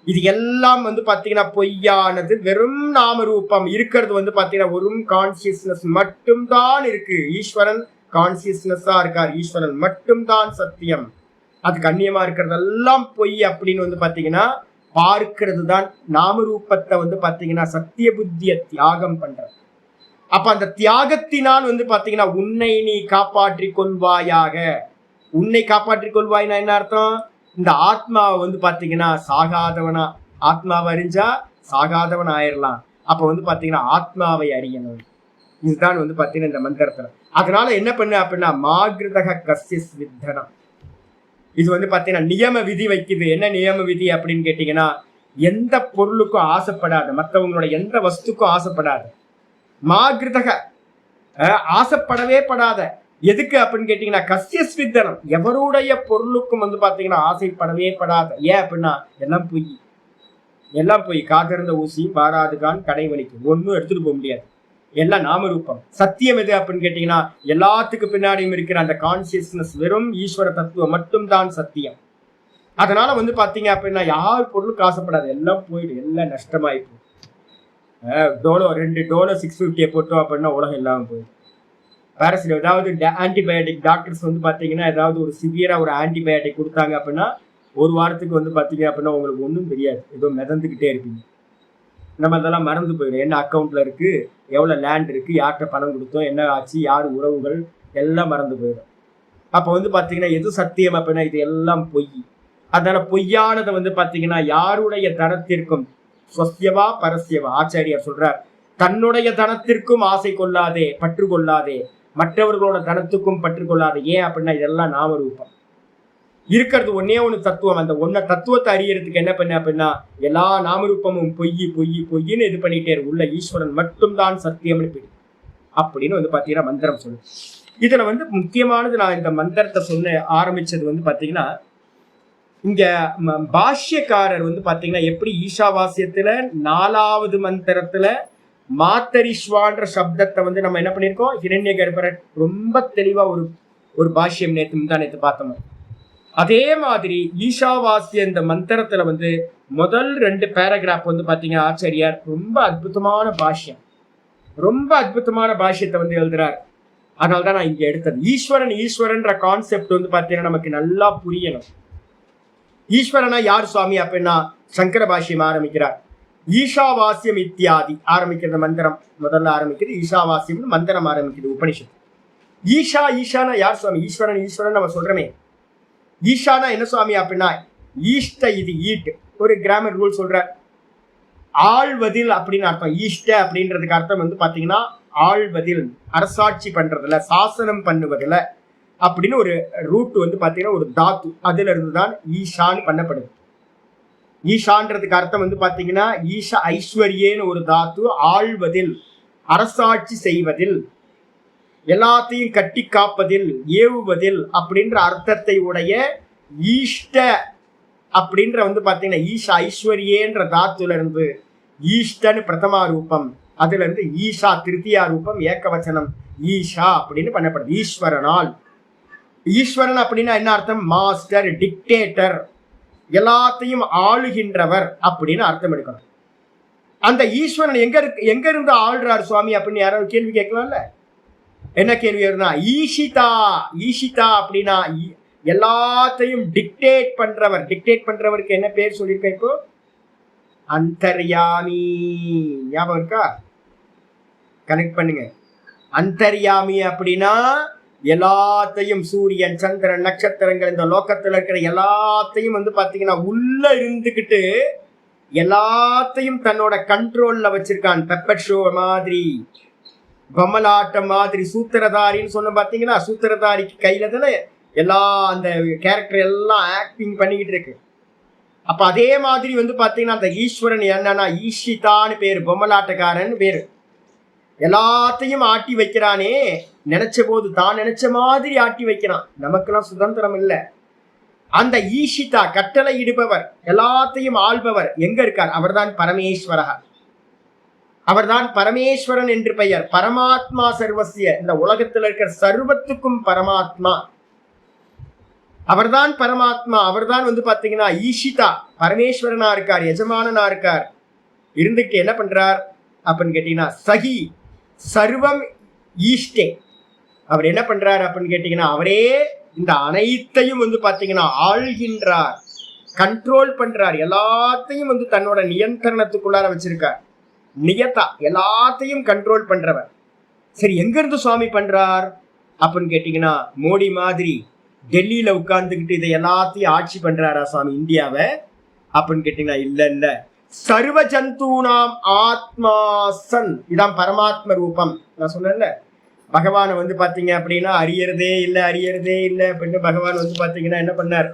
இது எல்லாம் பாத்தீங்கன்னா பொய்யானது, வெறும் நாமரூபம். இருக்கிறது பாத்தீங்கன்னா வெறும் கான்சியஸ்னஸ் மட்டும்தான் இருக்கு. ஈஸ்வரன் கான்சியஸ்னஸா இருக்கார், ஈஸ்வரன் மட்டும்தான் சத்தியம். அது கண்ணியமா இருக்கிறதெல்லாம் பொய் அப்படின்னு பாத்தீங்கன்னா பார்க்கிறது தான் நாமரூபத்தை பாத்தீங்கன்னா சத்திய புத்திய தியாகம் பண்றது. அப்ப அந்த தியாகத்தினால் பாத்தீங்கன்னா உன்னை நீ காப்பாற்றி கொள்வாயாக. உன்னை காப்பாற்றி கொள்வாய்னா என்ன அர்த்தம்? இந்த ஆத்மாவை பாத்தீங்கன்னா சாகாதவனா, ஆத்மாவை அறிஞ்சா சாகாதவன் ஆயிரலாம். அப்ப பாத்தீங்கன்னா ஆத்மாவை அறியணும். இதுதான் பாத்தீங்கன்னா இந்த மந்திரத்துல. அதனால என்ன பண்ணு அப்படின்னா மாகிருதக கஸ்யஸ் வித்தனம். இது பாத்தீங்கன்னா நியம விதி வைக்குது. என்ன நியம விதி அப்படின்னு கேட்டீங்கன்னா எந்த பொருளுக்கும் ஆசைப்படாத, மற்றவங்களோட எந்த வஸ்துக்கும் ஆசைப்படாத. மாகிருதக ஆசைப்படவே படாத. எதுக்கு அப்படின்னு கேட்டீங்கன்னா கஸ்யஸ் வித்தனம், எவருடைய பொருளுக்கும் பாத்தீங்கன்னா ஆசைப்படவே படாத. ஏன் அப்படின்னா எல்லாம் பொய், எல்லாம் பொய். காத்திருந்த ஊசியும் வாராதுகான் கடை வலிக்கும், ஒன்னும் எடுத்துட்டு போக முடியாது, எல்லாம் நாமரூபம். சத்தியம் எது அப்படின்னு கேட்டீங்கன்னா எல்லாத்துக்கு பின்னாடியும் இருக்கிற அந்த கான்சியஸ்னஸ், வெறும் ஈஸ்வர தத்துவம் மட்டும்தான் சத்தியம். அதனால பாத்தீங்க அப்படின்னா யார் பொருளுக்கு ஆசைப்படாது, எல்லாம் போயிடும், எல்லாம் நஷ்டமாயிடும். டோலோ 2 டோலோ 650 போட்டோம் அப்படின்னா உலகம் இல்லாமல் போயிடும். பேரசிட் ஏதாவது ஆன்டிபயோட்டிக் டாக்டர்ஸ் பாத்தீங்கன்னா ஏதாவது ஒரு சிவியரா ஒரு ஆன்டிபயோட்டிக் கொடுத்தாங்க அப்படின்னா ஒரு வாரத்துக்கு பாத்தீங்க அப்படின்னா உங்களுக்கு ஒன்றும் தெரியாது, ஏதோ மிதந்துக்கிட்டே இருப்பீங்க. நம்ம அதெல்லாம் மறந்து போயிடும். என்ன அக்கௌண்ட்ல இருக்கு, எவ்வளவு லேண்ட் இருக்கு, யார்கிட்ட பணம் கொடுத்தோம், என்ன ஆச்சு, யார் உறவுகள், எல்லாம் மறந்து போயிடும். அப்ப பாத்தீங்கன்னா எது சத்தியம் அப்படின்னா இது எல்லாம் பொய். அதனால பொய்யானதை பாத்தீங்கன்னா யாருடைய தனத்திற்கும் ஸ்வஸ்யவா பரஸ்யவா. ஆச்சாரியார் சொல்றார், தன்னுடைய தனத்திற்கும் ஆசை கொள்ளாதே, பற்று கொள்ளாதே, மற்றவர்களோட தனத்துக்கும் பற்று கொள்ளாதே. ஏன் அப்படின்னா இதெல்லாம் நாமரூபம். இருக்கிறது ஒன்னே ஒண்ணு தத்துவம். அந்த தத்துவத்தை அறியறதுக்கு என்ன பண்ண அப்படின்னா எல்லா நாமரூபமும் பொய் பொய் பொய்ன்னு இது பண்ணிட்டே உள்ள ஈஸ்வரன் மட்டும்தான் சத்தியம்னு போயிடு அப்படின்னு பாத்தீங்கன்னா மந்திரம் சொல்லு. இதுல முக்கியமானது, நான் இந்த மந்திரத்தை சொன்ன ஆரம்பிச்சது பாத்தீங்கன்னா, இங்க பாஷ்யக்காரர் பாத்தீங்கன்னா எப்படி ஈஷாவாசியத்துல 4வது மந்திரத்துல மாத்தரிஸ்வான்ற சப்தத்தை நம்ம என்ன பண்ணிருக்கோம், ஹிரண்ய கர்ப்பரை ரொம்ப தெளிவா ஒரு பாஷ்யம் நேத்து பார்த்தோம். அதே மாதிரி ஈஷாவாசிய இந்த மந்திரத்துல முதல் 2 பேராகிராஃப் பாத்தீங்க ஆச்சாரியார் ரொம்ப அற்புதமான பாஷ்யம், ரொம்ப அற்புதமான பாஷ்யத்தை எழுதுறார். அதனால்தான் நான் இங்க எடுத்தது. ஈஸ்வரன்ற கான்செப்ட் பாத்தீங்கன்னா நமக்கு நல்லா புரியணும். ஈஸ்வரனா யார் சுவாமி அப்படின்னா சங்கர பாஷ்யம் ஆரம்பிக்கிறார். ஈஷாவாசியம் இத்தியாதி ஆரம்பிக்கிற மந்திரம் முதல்ல ஆரம்பிக்கிறது. ஈஷாவாசியம் மந்திரம் ஆரம்பிக்கிறது உபனிஷத்து. ஈஷானா யார் சுவாமி? ஈஸ்வரன் நம்ம சொல்றோமே. ஈஷானா என்ன சுவாமி அப்படின்னா ஈஷ்ட, இது ஈட், ஒரு கிராமர் ரூல் சொல்ற, ஆழ்வதில் அப்படின்னு அர்த்தம். ஈஷ்ட அப்படின்றதுக்கு அர்த்தம் பாத்தீங்கன்னா ஆழ்வதில், அரசாட்சி பண்றதுல, சாசனம் பண்ணுவதில் அப்படின்னு ஒரு ரூட் பாத்தீங்கன்னா ஒரு தாத்து, அதுல இருந்துதான் ஈஷான் பண்ணப்படுது. ஈஷான்றதுக்கு அர்த்தம் பாத்தீங்கன்னா ஈஷ ஐஸ்வர்யேன்னு ஒரு தாத்து, ஆழ்வதில், அரசாட்சி செய்வதில், எல்லாத்தையும் கட்டி காப்பதில், ஏவுவதில் அப்படின்ற அர்த்தத்தை உடைய ஈஷ்ட அப்படின்ற பாத்தீங்கன்னா ஈஷ ஐஸ்வர்யேன்ற தாத்துல இருந்து ஈஷ்டன்னு பிரதமா ரூபம், அதுல இருந்து ஈஷா திருத்தியா ரூபம் ஏகவச்சனம் ஈஷா அப்படின்னு பண்ணப்படுது. ஈஸ்வரனால், ஈஸ்வரன் அப்படின்னா என்ன அர்த்தம்? மாஸ்டர், டிக்டேட்டர், எல்லாத்தையும் ஆளுகின்றவர் அப்படின்னு அர்த்தம் எடுக்கணும். அந்த ஈஸ்வரன் எங்க இருந்து ஆள்றார் சுவாமி அப்படின்னு யாராவது கேள்வி கேட்கலாம்ல. என்ன கேள்வி வருதுன்னா ஈஷிதா அப்படின்னா எல்லாத்தையும் டிக்டேட் பண்றவர். டிக்டேட் பண்றவருக்கு என்ன பேர் சொல்லியிருக்க இப்போ? அந்தர்யாமி. ஞாபகம் இருக்கா? கனெக்ட் பண்ணுங்க. அந்தர்யாமி அப்படின்னா எல்லாத்தையும், சூரியன், சந்திரன், நட்சத்திரங்கள், இந்த லோகத்துல இருக்கிற எல்லாத்தையும் பாத்தீங்கன்னா உள்ள இருந்துகிட்டு எல்லாத்தையும் தன்னோட கண்ட்ரோல்ல வச்சிருக்கான். பெப்பர் ஷோ மாதிரி, பொம்மலாட்டம் மாதிரி, சூத்திரதாரின்னு சொன்ன பாத்தீங்கன்னா சூத்திரதாரிக்கு கையில தானே எல்லா அந்த கேரக்டர் எல்லாம் ஆக்டிங் பண்ணிக்கிட்டு இருக்கு. அப்ப அதே மாதிரி பாத்தீங்கன்னா அந்த ஈஸ்வரன் என்னன்னா ஈஷிதான்னு பேரு, பொம்மலாட்டக்காரன் பேரு. எல்லாத்தையும் ஆட்டி வைக்கிறானே, நினைச்ச போது தான் நினைச்ச மாதிரி ஆட்டி வைக்கிறான். நமக்கெல்லாம் சுதந்திரம் இல்லை. அந்த ஈஷிதா கட்டளை இடுபவர், எல்லாத்தையும் ஆள்பவர் எங்க இருக்கார்? அவர்தான் பரமேஸ்வரக. அவர்தான் பரமேஸ்வரன் என்று பெயர். பரமாத்மா சர்வசிய, இந்த உலகத்தில் இருக்கிற சர்வத்துக்கும் பரமாத்மா அவர்தான். பரமாத்மா அவர்தான் பாத்தீங்கன்னா ஈஷிதா பரமேஸ்வரனா இருக்கார், எஜமானனா இருக்கார். இருந்துட்டு என்ன பண்றார் அப்படின்னு கேட்டீங்கன்னா சகி சர்வம் ஈஷ்டே. அவர் என்ன பண்றார் அப்படின்னு கேட்டீங்கன்னா அவரே இந்த அனைத்தையும் பாத்தீங்கன்னா ஆள்கின்றார், கண்ட்ரோல் பண்றார். எல்லாத்தையும் தன்னோட நியந்திரணத்துக்குள்ளார வச்சிருக்கார். நியதா, எல்லாத்தையும் கண்ட்ரோல் பண்றவர். சரி, எங்க இருந்து சுவாமி பண்றார் அப்படின்னு கேட்டீங்கன்னா மோடி மாதிரி டெல்லியில உட்கார்ந்துக்கிட்டு இதை எல்லாத்தையும் ஆட்சி பண்றாரா சுவாமி இந்தியாவை அப்படின்னு கேட்டீங்கன்னா இல்ல. சர்வ ஜந்தூனாம் ஆத்மாசன், இதான் பரமாத்ம ரூபம். நான் சொன்னேன்ல, பகவானை பாத்தீங்க அப்படின்னா அறியறதே இல்லை அப்படின்னு பகவான் பாத்தீங்கன்னா என்ன பண்ணார்?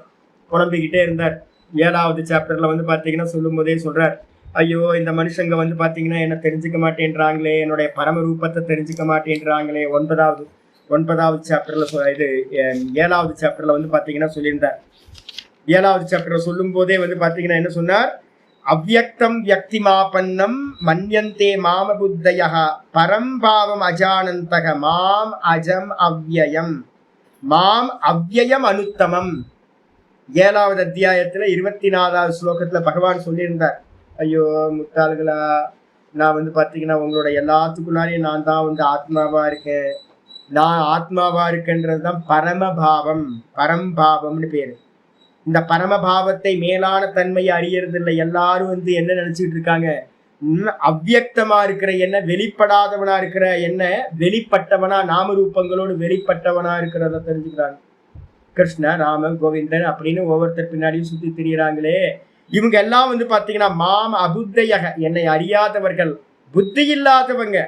குழம்பிக்கிட்டே இருந்தார். 7வது சாப்டர்ல பாத்தீங்கன்னா சொல்லும் போதே சொல்றார், ஐயோ இந்த மனுஷங்க பாத்தீங்கன்னா என்ன தெரிஞ்சுக்க மாட்டேன்றாங்களே, என்னுடைய பரம ரூபத்தை தெரிஞ்சுக்க மாட்டேன்றாங்களே. 9வது சாப்டர்ல இது 7வது சாப்டர்ல பாத்தீங்கன்னா சொல்லியிருந்தார். 7வது சாப்டர்ல சொல்லும் போதே பாத்தீங்கன்னா என்ன சொன்னார்? அவ்யக்தம் வியக்திமாபன்னம் மன்யந்தே மாம புத்தயः பரம்பாவம் அஜானந்தக மாம் அஜம் அவ்யயம் மாம் அவ்யயம் அனுத்தமம். 7வது அத்தியாயத்துல 24வது ஸ்லோகத்துல பகவான் சொல்லியிருந்தார், ஐயோ முட்டாள்களா, நான் பாத்தீங்கன்னா உங்களோட எல்லாத்துக்குள்ளாரையும் நான் தான் ஆத்மாவா இருக்கேன். நான் ஆத்மாவா இருக்கேன்றதுதான் பரமபாவம், பரம்பாவம்னு பேரு. இந்த பரமபாவத்தை, மேலான தன்மையை அறியறது இல்லை. எல்லாரும் என்ன நினைச்சுட்டு இருக்காங்க? அவ்வியக்தமா இருக்கிற என்ன, வெளிப்படாதவனா இருக்கிற என்ன வெளிப்பட்டவனா, நாமரூபங்களோடு வெளிப்பட்டவனா இருக்கிறத தெரிஞ்சுக்கிறாங்க. கிருஷ்ண, ராம, கோவிந்தன் அப்படின்னு ஒவ்வொருத்தர் பின்னாடியும் சுத்தி திரியிறாங்களே. இவங்க எல்லாம் பாத்தீங்கன்னா மாம் அபுத்தயக, என்னை அறியாதவர்கள், புத்தி இல்லாதவங்க.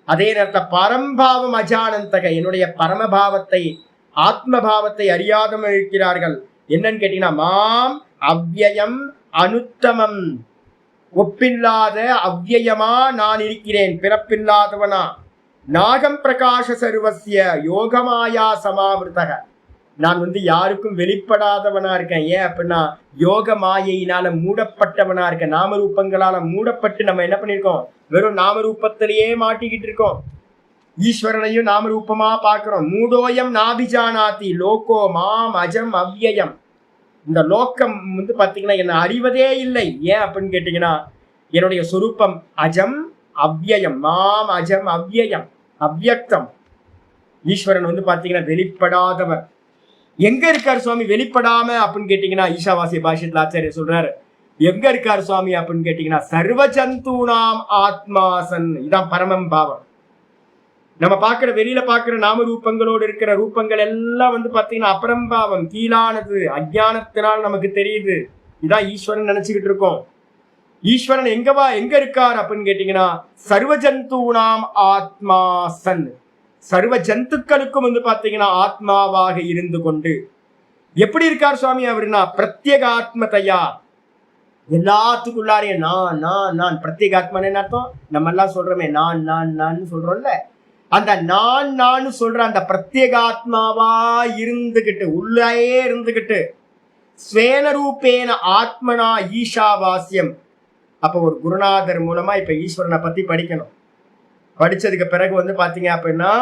அதே நேரத்தில் பரம்பாவம் அஜானந்தக, என்னுடைய பரமபாவத்தை, ஆத்மபாவத்தை அறியாதவர்கள் இருக்கிறார்கள். என்னன்னு கேட்டீங்கன்னா மாம் அவ்யயம் அனுத்தமம், ஒப்பில்லாத அவ்யயமா நான் இருக்கிறேன், பிறப்பில்லாதவனா. நாகம் பிரகாச சர்வசிய யோகமாயா சமாவிருத்தக, நான் யாருக்கும் வெளிப்படாதவனா இருக்கேன். ஏன் அப்படின்னா யோக மாயையினால மூடப்பட்டவனா இருக்கேன். நாமரூபங்களால மூடப்பட்டு நம்ம என்ன பண்ணிருக்கோம், வெறும் நாமரூபத்திலேயே மாட்டிக்கிட்டு இருக்கோம். ஈஸ்வரனையும் நாமரூபமா பார்க்கிறோம். மூடோயம் நாபிஜானாதி லோகோ மாம் அஜம் அவ்யயம், இந்த லோக்கம் பாத்தீங்கன்னா என்ன அறிவதே இல்லை. ஏன் அப்படின்னு கேட்டீங்கன்னா என்னுடைய சொரூபம் அஜம் அவ்யயம், மாம் அஜம் அவ்யயம், அவ்யக்தம். ஈஸ்வரன் பாத்தீங்கன்னா வெளிப்படாதவர். எங்க இருக்காரு சுவாமி வெளிப்படாம அப்படின்னு கேட்டீங்கன்னா ஈஷாவாசிய பாஷ்யத்துல ஆச்சாரியர் சொல்றாரு, எங்க இருக்காரு சுவாமி அப்படின்னு கேட்டீங்கன்னா சர்வ ஜந்தூனாம் ஆத்மாசன். இதான் பரமம் பாவம். நம்ம பார்க்கிற வெளியில பார்க்கிற நாம ரூபங்களோடு இருக்கிற ரூபங்கள் எல்லாம் பாத்தீங்கன்னா அபரம்பாவம், கீழானது, அஜ்ஞானத்தினால் நமக்கு தெரியுது. இதான் ஈஸ்வரன் நினைச்சுக்கிட்டு இருக்கோம். ஈஸ்வரன் எங்க இருக்கார் அப்படின்னு கேட்டீங்கன்னா சர்வ ஜந்தூனாம் ஆத்மாசன், சர்வ ஜந்துக்களுக்கும் பாத்தீங்கன்னா ஆத்மாவாக இருந்து கொண்டு. எப்படி இருக்கார் சுவாமி அப்படின்னா பிரத்யேகாத்மதையா, எல்லாத்துக்குள்ளாரையும் நான் நான் நான். பிரத்யேகாத்மன் என்ன அர்த்தம், நம்ம எல்லாம் சொல்றோமே நான் நான் நான் சொல்றோம்ல, அந்த நான் நான் சொல்ற அந்த பிரத்யேகாத்மாவா இருந்துகிட்டு, உள்ளே இருந்துகிட்டு, ஸ்வேனரூபேன ஆத்மனா ஈஷாவாஸ்யம். அப்ப ஒரு குருநாதர் மூலமா இப்ப ஈஸ்வரனை பத்தி படிக்கணும். படிச்சதுக்கு பிறகு பாத்தீங்க அப்படின்னா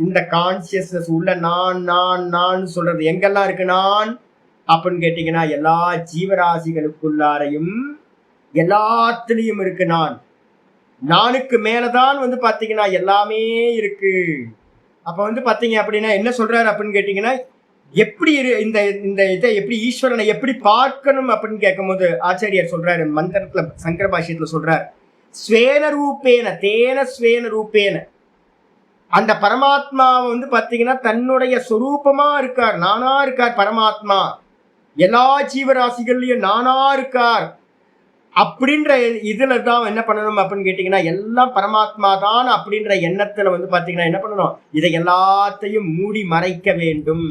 இந்த கான்சியஸ்னஸ் உள்ள நான் நான் நான் சொல்றது எங்கெல்லாம் இருக்கு நான் அப்படின்னு கேட்டீங்கன்னா எல்லா ஜீவராசிகளுக்குள்ளாரையும் எல்லாத்துலயும் இருக்கு நான். நானுக்கு மேலதான் பாத்தீங்கன்னா எல்லாமே இருக்கு. அப்ப பாத்தீங்க அப்படின்னா என்ன சொல்றாரு அப்படின்னு கேட்டீங்கன்னா எப்படி இந்த இந்த இதை எப்படி ஈஸ்வரனை எப்படி பார்க்கணும் அப்படின்னு கேட்கும் போது ஆச்சாரியர் சொல்றாரு, மந்திரத்துல சங்கர பாஷ்யத்துல சொல்றாரு, ஸ்வேன ரூபேன தேன ஸ்வேன ரூபேன. அந்த பரமாத்மாவை பாத்தீங்கன்னா தன்னுடைய சொரூபமா இருக்கார், நானா இருக்கார் பரமாத்மா. எல்லா ஜீவராசிகள்லயும் நானா இருக்கார் அப்படின்ற இதுல தான் என்ன பண்ணணும் அப்படின்னு கேட்டீங்கன்னா எல்லாம் பரமாத்மா தான் அப்படின்ற எண்ணத்துல பாத்தீங்கன்னா என்ன பண்ணணும், இதை எல்லாத்தையும் மூடி மறைக்க வேண்டும்.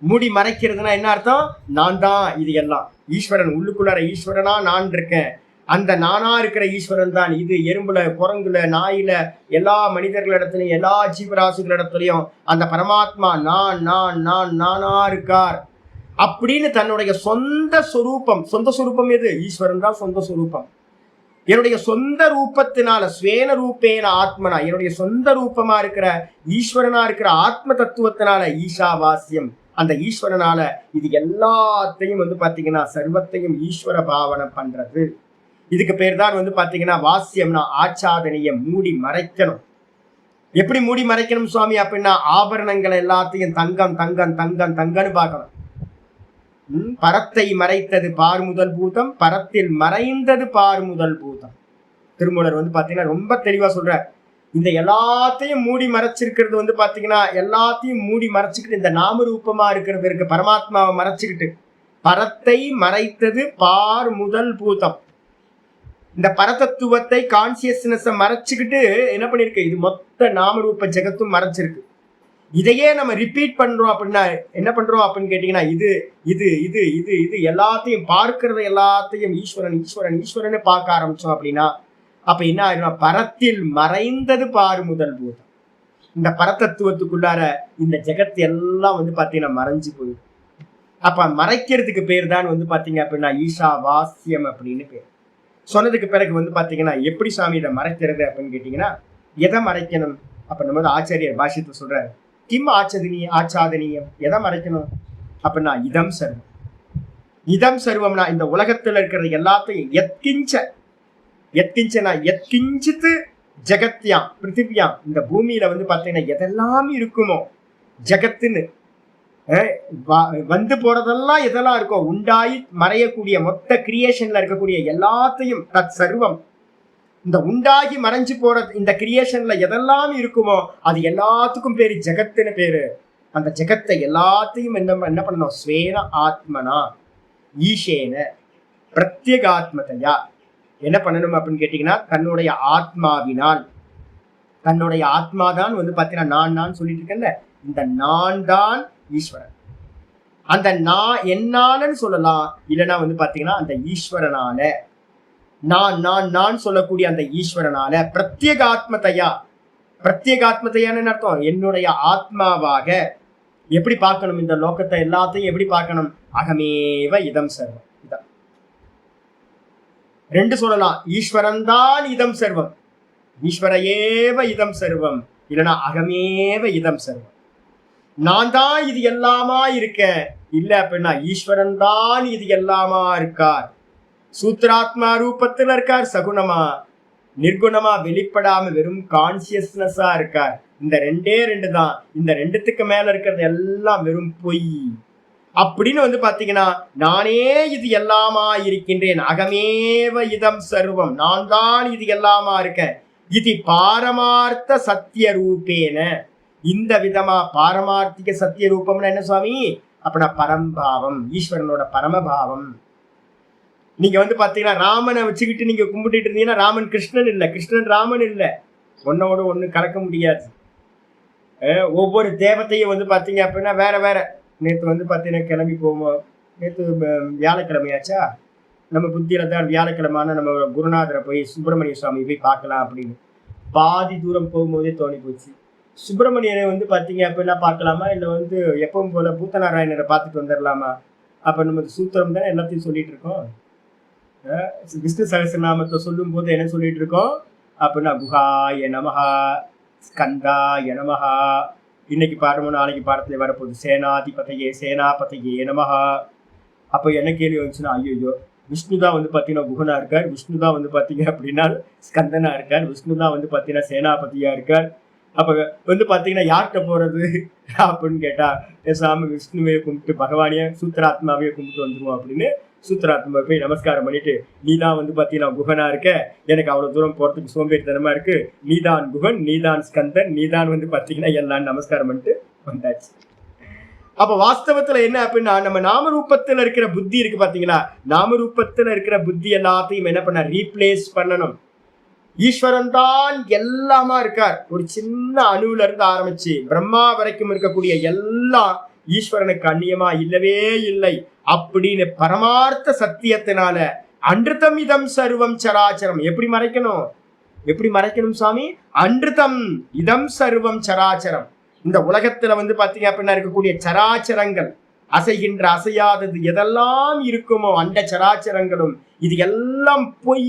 மூடி மறைக்கிறதுனா என்ன அர்த்தம், நான் தான் இது எல்லாம். ஈஸ்வரன் உள்ளுக்குள்ளார ஈஸ்வரனா நான் இருக்கேன், அந்த நானா இருக்கிற ஈஸ்வரன் தான் இது. எறும்புல, குரங்குல, நாயில, எல்லா மனிதர்களிடத்துலயும் எல்லா ஜீவராசிகளிடத்துலயும் அந்த பரமாத்மா நான் நான் நான் நானா இருக்கார் அப்படின்னு தன்னுடைய சொந்த சொரூபம். சொந்த சொரூபம் எது, ஈஸ்வரன் தான் சொந்த சொரூபம். என்னுடைய சொந்த ரூபத்தினால ஸ்வேன ரூபேன ஆத்மனா, என்னுடைய சொந்த ரூபமா இருக்கிற ஈஸ்வரனா இருக்கிற ஆத்ம தத்துவத்தினால ஈஷாவாஸ்யம், அந்த ஈஸ்வரனால இது எல்லாத்தையும் பாத்தீங்கன்னா சர்வத்தையும் ஈஸ்வர பாவனை பண்றது. இதுக்கு பேர் தான் பாத்தீங்கன்னா வாசியம்னா ஆச்சாதனியம், மூடி மறைக்கணும். எப்படி மூடி மறைக்கணும் சுவாமி அப்படின்னா ஆபரணங்கள் எல்லாத்தையும் தங்கம் தங்கம் தங்கம் தங்கன்னு பார்க்கணும். பரத்தை மறைத்தது பார் முதல் பூதம், பரத்தில் மறைந்தது பார் முதல் பூதம். திருமூலர் பாத்தீங்கன்னா ரொம்ப தெளிவா சொல்ற. இந்த எல்லாத்தையும் மூடி மறைச்சிருக்கிறது பாத்தீங்கன்னா எல்லாத்தையும் மூடி மறைச்சுக்கிட்டு இந்த நாம ரூபமா இருக்கிறது இருக்கு, பரமாத்மாவை மறைச்சுக்கிட்டு. பரத்தை மறைத்தது பார் முதல் பூதம். இந்த பரதத்துவத்தை கான்சியஸ்னஸ் மறைச்சுக்கிட்டு என்ன பண்ணிருக்கு, இது மொத்த நாமரூப ஜெகத்தும் மறைச்சிருக்கு. இதையே நம்ம ரிப்பீட் பண்றோம் அப்படின்னா என்ன பண்றோம் அப்படின்னு கேட்டீங்கன்னா இது இது இது இது இது எல்லாத்தையும் பார்க்கறது எல்லாத்தையும் ஈஸ்வரன் ஈஸ்வரன் ஈஸ்வரன் பார்க்க ஆரம்பிச்சோம் அப்படின்னா அப்ப என்ன ஆயிடும், பரத்தில் மறைந்தது பாரு முதல் பூதம். இந்த பரதத்துவத்துக்குள்ளார இந்த ஜெகத்து எல்லாம் பாத்தீங்கன்னா மறைஞ்சு போயிடும். அப்ப மறைக்கிறதுக்கு பேர் தான் பாத்தீங்க அப்படின்னா ஈஷாவாஸ்யம் அப்படின்னு பேர். சொன்னதுக்கு பிறகு பாத்தீங்கன்னா எப்படி சாமி இதை மறைக்கிறது அப்படின்னு கேட்டீங்கன்னா எதை மறைக்கணும் அப்ப நம்ம ஆச்சாரியர் பாஷ்யத்துல சொல்றாரு, கிம் ஆச்சாதனியம், எதை மறைக்கணும் அப்படின்னா இதம் சர்வம். இதம் சர்வம்னா இந்த உலகத்துல இருக்கிறது எல்லாத்தையும் எத்கிஞ்சித்து ஜெகத்யாம் பிருத்திவியாம், இந்த பூமியில பாத்தீங்கன்னா எதெல்லாம் இருக்குமோ ஜெகத்துன்னு போறதெல்லாம் எதெல்லாம் இருக்கோ உண்டாயி மறையக்கூடிய மொத்த கிரியேஷன்ல இருக்கக்கூடிய எல்லாத்தையும் தத் சர்வம், இந்த உண்டாகி மறைஞ்சு போற இந்த கிரியேஷன்ல எதெல்லாம் இருக்குமோ அது எல்லாத்துக்கும் பேரு ஜெகத்துன்னு பேரு. அந்த ஜெகத்தை எல்லாத்தையும் என்ன பண்ணணும், ஸ்வேன ஆத்மனா ஈஷேன பிரத்யேகாத்மதையா என்ன பண்ணணும் அப்படின்னு கேட்டீங்கன்னா தன்னுடைய ஆத்மாவினால். தன்னுடைய ஆத்மாதான் பாத்தீங்கன்னா நான் சொல்லிட்டு இருக்கேன்ல, இந்த நான் தான் ஈஸ்வரன். அந்த நான் என்னாலன்னு சொல்லலாம், இல்லைன்னா வந்து பாத்தீங்கன்னா அந்த ஈஸ்வரனால, நான் நான் நான் சொல்லக்கூடிய அந்த ஈஸ்வரனால பிரத்யேகாத்மதையான்னு அர்த்தம், என்னுடைய ஆத்மாவாக எப்படி பார்க்கணும், இந்த லோகத்தை எல்லாத்தையும் எப்படி பார்க்கணும், அகமேவ இதம் சர்வம். இதான் ரெண்டு சொல்லலாம், ஈஸ்வரன் தான் இதம் சர்வம், ஈஸ்வர ஏவ இதம் சர்வம், இல்லைன்னா அகமேவ இதம் சர்வம். நான் தான் இது எல்லாமா இருக்கேன், இல்ல அப்படின்னா ஈஸ்வரன் தான் இது எல்லாமா இருக்கார். சூத்ராத்மா ரூபத்துல இருக்கார், சகுணமா நிர்குணமா வெளிப்படாம வெறும் கான்சியஸ்னஸா இருக்கார். இந்த ரெண்டே ரெண்டு தான், இந்த ரெண்டுத்துக்கு மேல இருக்கிறது எல்லாம் வெறும் பொய் அப்படின்னு வந்து பாத்தீங்கன்னா, நானே இது எல்லாமா இருக்கின்றேன், அகமேவ இதம் சர்வம், நான் தான் இது எல்லாமா இருக்கேன். இது பாரமார்த்த சத்திய ரூபேன, இந்த விதமா பாரமார்த்திக சத்திய ரூபம்னா என்ன சுவாமி அப்படின்னா பரம்பாவம், ஈஸ்வரனோட பரமபாவம். நீங்க வந்து பாத்தீங்கன்னா ராமனை வச்சுக்கிட்டு நீங்க கும்பிட்டு இருந்தீங்கன்னா ராமன் கிருஷ்ணன் இல்ல, கிருஷ்ணன் ராமன் இல்ல, ஒன்னோட ஒண்ணு கலக்க முடியாது. ஒவ்வொரு தேவத்தையும் வந்து பாத்தீங்க அப்படின்னா வேற வேற. நேற்று வந்து பாத்தீங்கன்னா கிளம்பி போவோம், நேற்று வியாழக்கிழமையாச்சா, நம்ம புத்தியில தான் வியாழக்கிழமான நம்ம குருநாதரை போய் சுப்பிரமணிய சுவாமி போய் பார்க்கலாம் அப்படின்னு பாதி தூரம் போகும்போதே தோணி போச்சு. சுப்பிரமணியனை வந்து பாத்தீங்க அப்படின்னா பார்க்கலாமா, இல்லை வந்து எப்பவும் போல பூத்தநாராயணரை பார்த்துட்டு வந்துடலாமா? அப்ப நம்ம சூத்திரம் தானே எல்லாத்தையும் சொல்லிட்டு இருக்கோம். விஷ்ணு சகஸ்ரநாமத்தை சொல்லும் போது என்ன சொல்லிட்டு இருக்கோம் அப்படின்னா, குஹாய நமஹா, ஸ்கந்தாய நமஹா, இன்னைக்கு பாடணும் நாளைக்கு பாடத்துல வரப்போகுது சேனாதிபதையே சேனாபதையே நமஹா. அப்போ என்ன கேள்வி வந்துச்சுன்னா, ஐயோ விஷ்ணு தான் வந்து பார்த்தீங்கன்னா குஹனா இருக்கார், விஷ்ணு தான் வந்து பார்த்தீங்க அப்படின்னா ஸ்கந்தனா இருக்கார், விஷ்ணு தான் வந்து பார்த்தீங்கன்னா சேனாபதியா இருக்கார். அப்போ வந்து பார்த்தீங்கன்னா யார்கிட்ட போறது அப்படின்னு கேட்டா, பேசாம விஷ்ணுவையே கும்பிட்டு பகவானையே சூத்திராத்மாவையே கும்பிட்டு வந்துருவோம் அப்படின்னு சூத்திராத்மா போய் நமஸ்காரம் பண்ணிட்டு, நீதான் வந்து பார்த்தீங்கன்னா குஹனா இருக்க, எனக்கு அவ்வளோ தூரம் போகிறதுக்கு சோம்பேறித்தனமா இருக்கு, நீதான் குஹன், நீதான் ஸ்கந்தன், நீதான் வந்து பார்த்தீங்கன்னா எல்லாம் நமஸ்காரம் பண்ணிட்டு வந்தாச்சு. அப்ப வாஸ்தவத்துல என்ன அப்படின்னா, நம்ம நாமரூபத்துல இருக்கிற புத்தி இருக்கு பாத்தீங்களா, நாமரூபத்துல இருக்கிற புத்தி எல்லாத்தையும் என்ன பண்ண ரீப்ளேஸ் பண்ணணும். ஈஸ்வரன் தான் எல்லாமா இருக்கார். ஒரு சின்ன அணுல இருந்து ஆரம்பிச்சு பிரம்மா வரைக்கும் இருக்கக்கூடிய எல்லாம் ஈஸ்வரனுக்கு அந்நியமா இல்லவே இல்லை அப்படின்னு பரமார்த்த சத்தியத்தினால அன்றுதம் இதம் சர்வம் சராச்சரம். எப்படி மறைக்கணும் சாமி? அன்றுதம் இதம் சர்வம் சராச்சரம். இந்த உலகத்துல வந்து பாத்தீங்க அப்படின்னா இருக்கக்கூடிய சராச்சரங்கள், அசைகின்ற அசையாதது எதெல்லாம் இருக்குமோ அந்த சராச்சரங்களும் இது எல்லாம் பொய்.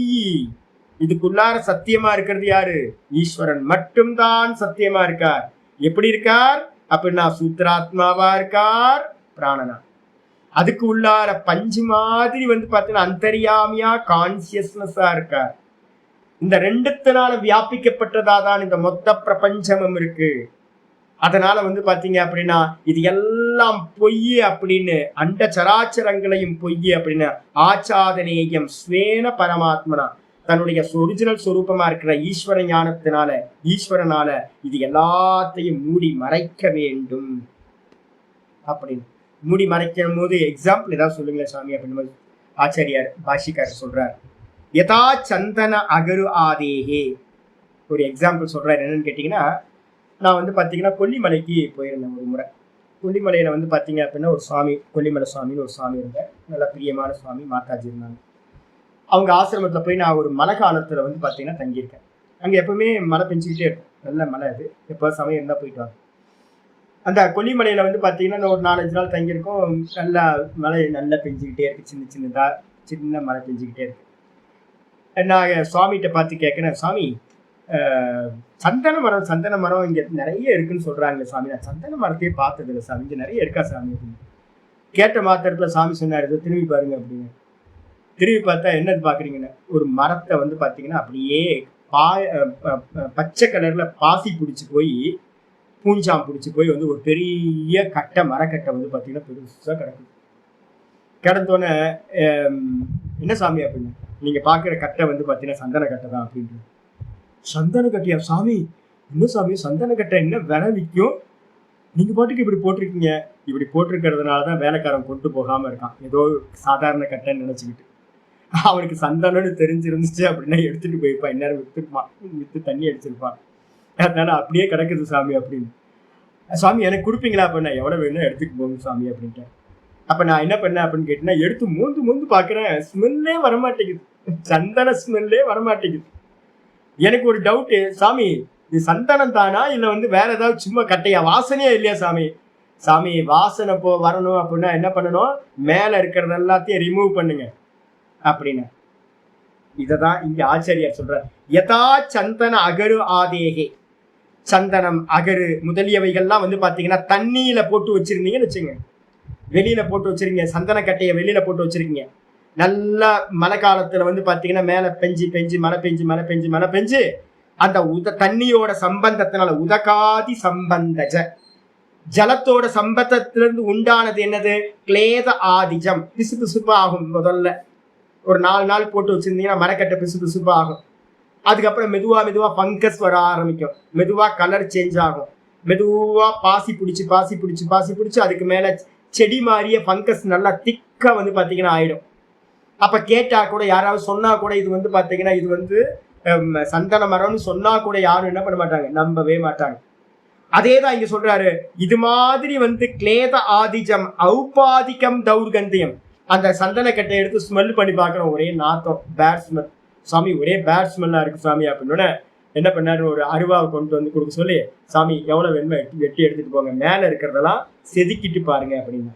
இதுக்குள்ளார சத்தியமா இருக்கிறது யாரு? ஈஸ்வரன் மட்டும்தான் சத்தியமா இருக்கார். எப்படி இருக்கார் அப்படின்னா சூத்திராத்மாவா இருக்கார், பிராணனா. அதுக்கு உள்ளார பஞ்சு மாதிரி வந்து பாத்தீங்கன்னா அந்தரியாமியா கான்சியஸ்னஸா இருக்கார். இந்த ரெண்டுத்தினால வியாபிக்கப்பட்டதாதான் இந்த மொத்த பிரபஞ்சமும் இருக்கு. அதனால வந்து பாத்தீங்க அப்படின்னா இது எல்லாம் பொய் அப்படின்னு, அண்ட சராச்சரங்களையும் பொய் அப்படின்னு ஆச்சாதனேயம் ஸ்வேன பரமாத்மனா, தன்னுடைய ஒரிஜினல் ஸ்வரூபமா இருக்கிற ஈஸ்வர ஞானத்தினால ஈஸ்வரனால இது எல்லாத்தையும் மூடி மறைக்க வேண்டும் அப்படின்னு. மூடி மறைக்கும் போது எக்ஸாம்பிள் ஏதாவது சொல்லுங்களேன் சாமி அப்படின்னு ஆச்சாரியார் பாஷிக்காரர் சொல்றார். யதா சந்தன அகரு ஆதேகே, ஒரு எக்ஸாம்பிள் சொல்றாரு. என்னன்னு கேட்டீங்கன்னா, நான் வந்து பார்த்தீங்கன்னா கொல்லிமலைக்கு போயிருந்தேன் ஒரு முறை. கொல்லிமலையில் வந்து பார்த்தீங்க அப்படின்னா ஒரு சுவாமி, கொல்லிமலை சுவாமின்னு ஒரு சுவாமி இருந்தார். நல்ல பிரியமான சுவாமி, மாதாஜி இருந்தாங்க. அவங்க ஆசிரமத்தில் போய் நான் ஒரு மழை காலத்தில் வந்து பார்த்தீங்கன்னா தங்கியிருக்கேன். அங்கே எப்பவுமே மழை பெஞ்சிக்கிட்டே இருக்கும், நல்ல மழை. அது எப்போ சமயம் இருந்தால் போயிட்டு வாங்க. அந்த கொல்லிமலையில் வந்து பார்த்தீங்கன்னா ஒரு 4-5 நாள் தங்கியிருக்கோம். நல்லா மழை நல்லா பெஞ்சிக்கிட்டே இருக்கு, சின்ன மழை பெஞ்சிக்கிட்டே இருக்கு. நான் சுவாமிகிட்ட பார்த்து கேட்குறேன், சுவாமி சந்தன மரம் இங்க நிறைய இருக்குன்னு சொல்றாங்க சாமி, நான் சந்தன மரத்தையே பார்த்தது இல்லை சாமி, இங்க நிறைய இருக்கா சாமி அப்படின்னு கேட்ட மாத்திரத்துல சாமி சொன்னாரு, திரும்பி பாருங்க அப்படின்னு. திரும்பி பார்த்தா என்னது பாக்குறீங்கன்னு, ஒரு மரத்தை வந்து பாத்தீங்கன்னா அப்படியே பச்சை கலர்ல பாசி பிடிச்சி போய் பூஞ்சாம் பிடிச்சி போய் வந்து ஒரு பெரிய மரக்கட்டை வந்து பாத்தீங்கன்னா பெருசா கிடக்குது. கிடந்தோன்னே என்ன சாமி அப்படின்னு, நீங்க பாக்குற கட்டை வந்து பாத்தீங்கன்னா சந்தன கட்டை தான் அப்படின்ட்டு. சந்தன கட்டையா சாமி? இன்னும் சாமி சந்தன கட்டை என்ன விலை விற்கும், நீங்க பாட்டுக்கு இப்படி போட்டிருக்கீங்க. இப்படி போட்டிருக்கிறதுனாலதான் வேலைக்காரன் கொண்டு போகாம இருக்கான், ஏதோ சாதாரண கட்டைன்னு நினைச்சுக்கிட்டு. அவனுக்கு சந்தனம்னு தெரிஞ்சிருந்துச்சு அப்படின்னா எடுத்துட்டு போயிருப்பான், இந்நேரம் வித்து தண்ணி அடிச்சிருப்பான். அதனால அப்படியே கிடக்குது சாமி அப்படின்னு. சாமி எனக்கு கொடுப்பீங்களா அப்படின்னா, எவ்வளவு வேணும் எடுத்துட்டு போங்க சாமி அப்படின்ட்டு. அப்ப நான் என்ன பண்ணேன் அப்படின்னு கேட்டீங்கன்னா, எடுத்து மூந்து மூந்து பாக்குறேன், ஸ்மெல்லே வரமாட்டேங்குது. சந்தன ஸ்மெல்லே வரமாட்டேங்குது. எனக்கு ஒரு டவுட்டு, சாமி இது சந்தனம் தானா இல்ல வேற ஏதாவது சும்மா கட்டையா, வாசனையா இல்லையா சாமி? சாமி வாசனை வரணும் அப்படின்னா என்ன பண்ணணும், மேல இருக்கிறது எல்லாத்தையும் ரிமூவ் பண்ணுங்க அப்படின்னு. இததான் இங்க ஆச்சாரியார் சொல்றார். யதா சந்தன அகரு ஆதேகே, சந்தனம் அகரு முதலியவைகள்லாம் பாத்தீங்கன்னா தண்ணியில போட்டு வச்சிருந்தீங்கன்னு வச்சுங்க, வெளியில போட்டு வச்சிருக்கீங்க, சந்தன கட்டையை வெளியில போட்டு வச்சிருக்கீங்க, நல்லா மழை காலத்துல பாத்தீங்கன்னா மேல பெஞ்சு பெஞ்சு மழை பெஞ்சு மழை பெஞ்சு மழை பெஞ்சு அந்த தண்ணியோட சம்பந்தத்தினால உதகாதி சம்பந்தஜ, ஜலத்தோட சம்பந்தத்திலிருந்து உண்டானது என்னது, கிளேத ஆதிஜம், பிசு பிசுப்பு ஆகும். முதல்ல ஒரு 4 நாள் போட்டு வச்சிருந்தீங்கன்னா மரக்கட்டை பிசு பிசுப்பு ஆகும். அதுக்கப்புறம் மெதுவா மெதுவா பங்கஸ் வர ஆரம்பிக்கும், மெதுவா கலர் சேஞ்ச் ஆகும், மெதுவா பாசி பிடிச்சு அதுக்கு மேல செடி மாதிரியே பங்கஸ் நல்லா திக்கா பாத்தீங்கன்னா ஆயிடும். அப்ப கேட்டா கூட, யாராவது சொன்னா கூட இது பாத்தீங்கன்னா இது சந்தன மரம்னு சொன்னா கூட யாரும் என்ன பண்ண மாட்டாங்க, நம்பவே மாட்டாங்க. அதேதான் இங்க சொல்றாரு. இது மாதிரி கிளேத ஆதிஜம் ஔபாதிகம் தௌர்கந்தியம், அந்த சந்தன கட்டை எடுத்து ஸ்மெல் பண்ணி பாக்குறோம், ஒரே நாத்தம், பேட் ஸ்மெல். சாமி ஒரே பேட் ஸ்மெல்லா இருக்கு சாமி அப்படின்னு என்ன பண்ணாரு, ஒரு அருவாவை கொண்டு கொடுக்க சொல்லி, சாமி எவ்வளவு வேணுமோ வெட்டி எடுத்துட்டு போங்க, மேல இருக்கிறதெல்லாம் செதுக்கிட்டு பாருங்க அப்படின்னா.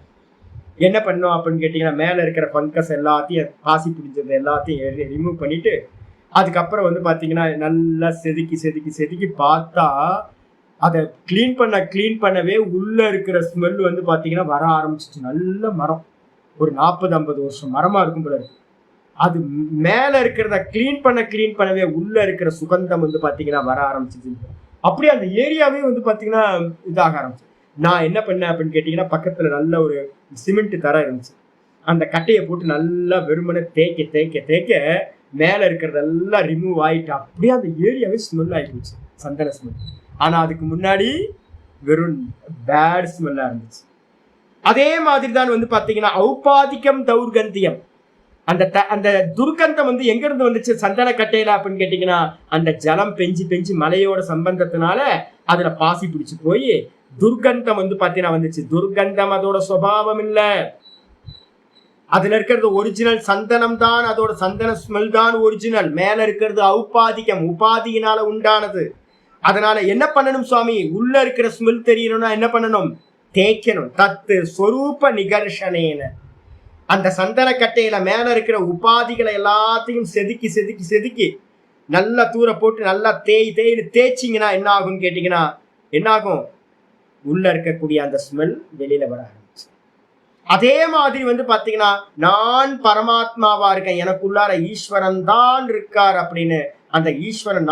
என்ன பண்ணோம் அப்படின்னு கேட்டீங்கன்னா, மேல இருக்கிற பங்கஸ் எல்லாத்தையும், பாசி பிடிச்சது எல்லாத்தையும் ரிமூவ் பண்ணிட்டு, அதுக்கப்புறம் பாத்தீங்கன்னா நல்லா செதுக்கி செதுக்கி செதுக்கி பார்த்தா அதை கிளீன் பண்ணவே உள்ள இருக்கிற ஸ்மெல் பாத்தீங்கன்னா வர ஆரம்பிச்சிச்சு. நல்ல மரம், ஒரு 40-50 வருஷம் மரமா இருக்கும் போல இருக்கு. அது மேல இருக்கிறத கிளீன் பண்ணவே உள்ள இருக்கிற சுகந்தம் பாத்தீங்கன்னா வர ஆரம்பிச்சிச்சு. அப்படியே அந்த ஏரியாவே பாத்தீங்கன்னா இதாக ஆரம்பிச்சு. நான் என்ன பண்ணேன் அப்படின்னு கேட்டீங்கன்னா, பக்கத்துல நல்ல ஒரு சிமெண்ட் தர இருந்துச்சு, அந்த கட்டையை போட்டு நல்லா வெறுமனை தேய்க்க தேய்க்க தேய்க்க மேல இருக்கிறதெல்லாம் ரிமூவ் ஆயிட்டு அப்படியே அந்த ஏரியாவே ஸ்மெல் ஆயிடுச்சு, சந்தன ஸ்மெல். ஆனா அதுக்கு முன்னாடி வெறும் பேட் ஸ்மெல்லா இருந்துச்சு. அதே மாதிரி தான் பாத்தீங்கன்னா ஔபாதிகம் தௌர்கந்தியம், அந்த துர்கந்தம் எங்க இருந்து வந்துச்சு சந்தன கட்டையில அப்படின்னு கேட்டீங்கன்னா, அந்த ஜலம் பெஞ்சு பெஞ்சு மலையோட சம்பந்தத்தினால அதுல பாசி பிடிச்சு போய் துர்கந்தம் பாத்தீங்கன்னா வந்துச்சு. துர்கந்தம் அதோட சுபாவம் இல்ல, அதுல இருக்கிறது ஒரிஜினல் சந்தனம் தான், அதோட சந்தன ஸ்மெல் தான் ஒரிஜினல். மேல இருக்கிறது ஔபாதிகம், உபாதியினால உண்டானது. அதனால என்ன பண்ணணும் சுவாமி, உள்ள இருக்கிற ஸ்மெல் தெரியணும்னா என்ன பண்ணணும், தேய்க்கணும். தத்து ஸ்வரூப நிகர்ஷனேன, அந்த சந்தன கட்டையில மேல இருக்கிற உபாதிகளை எல்லாத்தையும் செதுக்கி செதுக்கி செதுக்கி நல்லா தூர போட்டு நல்லா தேய்ச்சிங்கன்னா என்ன ஆகும்னு கேட்டீங்கன்னா, என்ன ஆகும், உள்ள இருக்கக்கூடிய அந்த ஸ்மெல் வெளியில வர ஆரம்பிச்சு. அதே மாதிரி பாத்தீங்கன்னா, நான் பரமாத்மாவா இருக்கேன், எனக்குள்ளார ஈஸ்வரன் தான் இருக்கார் அப்படின்னு, அந்த ஈஸ்வரன்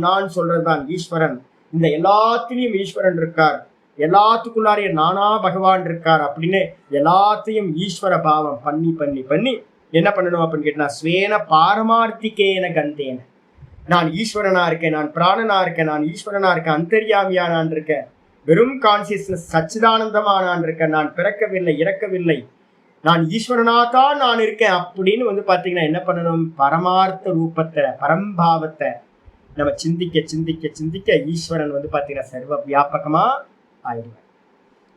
நான் சொல்றதுதான் ஈஸ்வரன். இந்த எல்லாத்திலையும் ஈஸ்வரன் இருக்கார், எல்லாத்துக்குள்ளாரையும் நானா பகவான் இருக்கார் அப்படின்னு எல்லாத்தையும் ஈஸ்வர பாவம் பண்ணி பண்ணி பண்ணி என்ன பண்ணணும் அப்படின்னு கேட்டா, ஸ்வேன பாரமார்த்திகேன கந்தேன, நான் ஈஸ்வரனா இருக்கேன், நான் பிராணனா இருக்கேன், நான் ஈஸ்வரனா இருக்கேன், அந்தர்யாமியா நான் இருக்கேன், வெறும் கான்சியஸ்னஸ் சச்சிதானந்தமா நான் இருக்கேன், நான் பிறக்கவில்லை இறக்கவில்லை, நான் ஈஸ்வரனாத்தான் நான் இருக்கேன் அப்படின்னு பாத்தீங்கன்னா என்ன பண்ணணும், பரமார்த்த ரூபத்தை பரம்பாவத்தை நம்ம சிந்திக்க சிந்திக்க சிந்திக்க ஈஸ்வரன் பாத்தீங்கன்னா சர்வ வியாபகமா ஆயிடுவார்.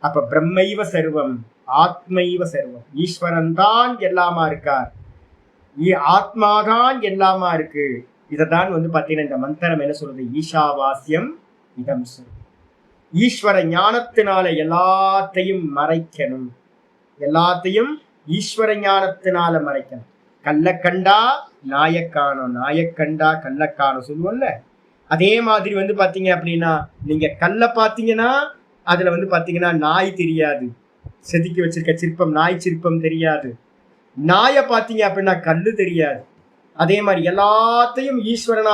அப்ப பிரம்மைவ சர்வம் ஆத்மைவ சர்வம், ஈஸ்வரன் தான் எல்லாமா இருக்கார், ஆத்மாதான் எல்லாமா இருக்கு. இததான் பாத்தீங்கன்னா இந்த மந்திரம் என்ன சொல்றது, ஈஷாவாஸ்யம் இதம் சொல். ஈஸ்வர ஞானத்தினால எல்லாத்தையும் மறைக்கணும், எல்லாத்தையும் ஈஸ்வர ஞானத்தினால மறைக்கணும். கள்ளக்கண்டா நாயக்கானம், நாயக்கண்டா கள்ளக்கானம் சொல்லுவோம்ல, அதே மாதிரி பாத்தீங்க அப்படின்னா, நீங்க கல்லை பாத்தீங்கன்னா அதுல பாத்தீங்கன்னா நாய் தெரியாது, செதுக்கி வச்சிருக்க சிற்பம் நாய் சிற்பம் தெரியாது. நாயை பாத்தீங்க அப்படின்னா கல்லு தெரியாது. அதே மாதிரி எல்லாத்தையும் ஈஸ்வரனா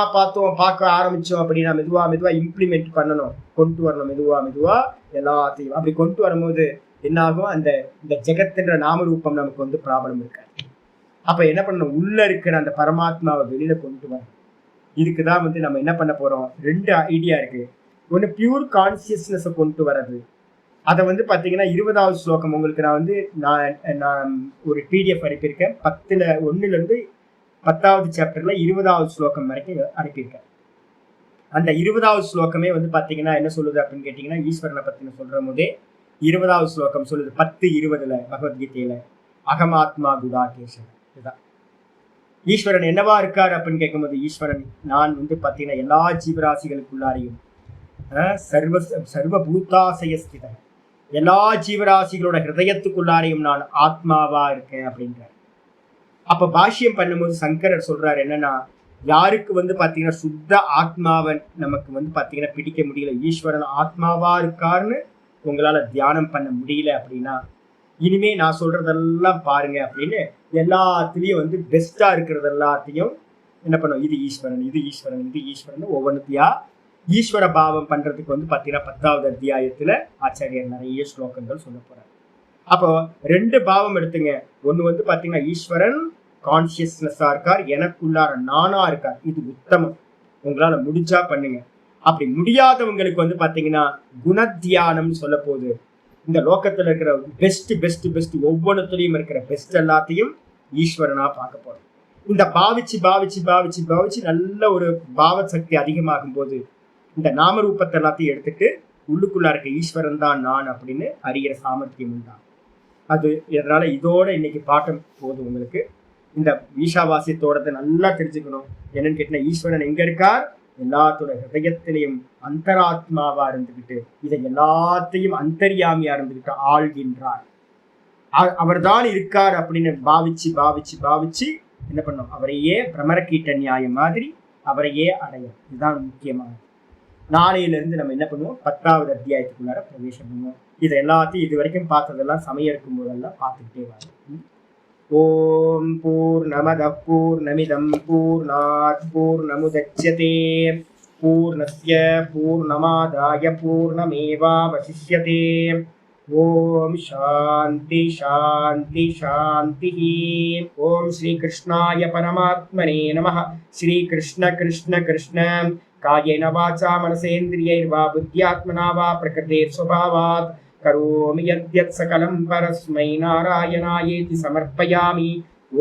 பார்க்க ஆரம்பிச்சோம் அப்படின்னா மெதுவா மெதுவா இம்ப்ளிமெண்ட் பண்ணணும், கொண்டு வரணும், மெதுவா மெதுவா எல்லாத்தையும். அப்படி கொண்டு வரும்போது என்ன ஆகும், இந்த ஜெகத்துன்ற நாமரூபம் நமக்கு ப்ராப்ளம் இருக்காது. அப்ப என்ன பண்ணணும், உள்ள இருக்கிற அந்த பரமாத்மாவை வெளியில கொண்டு வரணும். இதுக்குதான் நம்ம என்ன பண்ண போறோம், 2 ஐடியா இருக்கு. ஒண்ணு பியூர் கான்சியஸ்னஸை கொண்டு வர்றது, அதை பாத்தீங்கன்னா 20வது ஸ்லோகம் உங்களுக்கு நான் ஒரு PDF அனுப்பியிருக்கேன், 10 10வது சாப்டர்ல 20வது ஸ்லோகம் வரைக்கும் அனுப்பியிருக்கேன். அந்த 20வது ஸ்லோகமே பாத்தீங்கன்னா என்ன சொல்லுது அப்படின்னு கேட்டீங்கன்னா, ஈஸ்வரனை பத்தின சொல்ற போதே 20வது ஸ்லோகம் சொல்லுது, 10:20 பகவத்கீதையில, அகமாத்மா குடாகேசன். இதுதான் ஈஸ்வரன் என்னவா இருக்காரு அப்படின்னு கேட்கும்போது, ஈஸ்வரன் நான் பாத்தீங்கன்னா எல்லா ஜீவராசிகளுக்குள்ளாரையும் சர்வபூதாசயஸ்திதன், எல்லா ஜீவராசிகளோட ஹிருதயத்துக்குள்ளாரையும் நான் ஆத்மாவா இருக்கேன் அப்படின்றார். அப்ப பாஷ்யம் பண்ணும்போது சங்கரர் சொல்றாரு என்னன்னா, யாருக்கு பாத்தீங்கன்னா சுத்த ஆத்மாவை நமக்கு பாத்தீங்கன்னா பிடிக்க முடியல, ஈஸ்வரன் ஆத்மாவா இருக்காருன்னு உங்களால தியானம் பண்ண முடியல அப்படின்னா, இனிமே நான் சொல்றதெல்லாம் பாருங்க அப்படின்னு எல்லாத்துலயும் பெஸ்டா இருக்கிறது எல்லாத்தையும் என்ன பண்ணும், இது ஈஸ்வரன், இது ஈஸ்வரன், இது ஈஸ்வரன் ஒவ்வொன்றுத்தியா ஈஸ்வர பாவம் பண்றதுக்கு பாத்தீங்கன்னா 10வது அத்தியாயத்துல ஆச்சாரியர் நிறைய ஸ்லோகங்கள் சொல்ல போறாரு. அப்போ 2 பாவம் எடுத்துங்க. ஒண்ணு பாத்தீங்கன்னா ஈஸ்வரன் கான்சியஸ்னஸா இருக்கார், எனக்குள்ளார நானா இருக்கார், இது உத்தமம், உங்களால முடிஞ்சா பண்ணுங்க. அப்படி முடியாதவங்களுக்கு பாத்தீங்கன்னா குணத்தியானம் சொல்ல போகுது. இந்த லோகத்துல இருக்கிற பெஸ்ட் பெஸ்ட் பெஸ்ட் ஒவ்வொன்றுத்துலயும் இருக்கிற பெஸ்ட் எல்லாத்தையும் ஈஸ்வரனா பார்க்க போறோம். இந்த பாவிச்சு பாவிச்சு பாவிச்சு பாவிச்சு நல்ல ஒரு பாவ சக்தி அதிகமாகும் போது இந்த நாமரூபத்தை எல்லாத்தையும் எடுத்துட்டு உள்ளுக்குள்ள இருக்க ஈஸ்வரன் தான் நான் அப்படின்னு அறிகிற சாமர்த்தியம் உண்டாகும். அது இதனால இதோட இன்னைக்கு பாட்டம் போது உங்களுக்கு இந்த ஈஷாவாசியத்தோட நல்லா தெரிஞ்சுக்கணும். என்னன்னு கேட்டீங்கன்னா, ஈஸ்வரன் எங்க இருக்கார், எல்லாத்தோட ஹிருதயத்திலையும் அந்தராத்மாவா இருந்துகிட்டு இதை எல்லாத்தையும் அந்தர்யாமியா இருந்துகிட்டு ஆள்கின்றார். அவர் தான் இருக்கார் அப்படின்னு பாவிச்சு பாவிச்சு பாவிச்சு என்ன பண்ணும், அவரையே பிரமரக்கீட்ட நியாயம் மாதிரி அவரையே அடையும். இதுதான் முக்கியமானது. நாளையிலிருந்து நம்ம என்ன பண்ணுவோம், 10வது அத்தியாயத்துக்குள்ளார பிரவேசம் பண்ணுவோம். இதை எல்லாத்தையும் இது வரைக்கும் பார்த்ததெல்லாம் சமயம் இருக்கும் போதெல்லாம் பார்த்துக்கிட்டே வரோம். ஓம் பூர்ணமதః பூர்ணமிதம் பூர்ணாத் பூர்ணமுதச்யதே பூர்ணஸ்ய பூர்ணமாதாய பூர்ணமேவாவசிஷ்யதே. ஓம் சாந்தி சாந்தி சாந்தி. ஓம் ஸ்ரீ கிருஷ்ணாய பரமாத்மனே நமः. ஸ்ரீ கிருஷ்ண கிருஷ்ண கிருஷ்ண காயேன வாசா மனசேந்திரியைர்வா புத்யாத்மனா வா பிரகிருதேர் ஸ்வபாவாத் கரோமி யத்யத் சகலம் பரஸ்மை நாராயணாயேதி சமர்ப்பயாமி.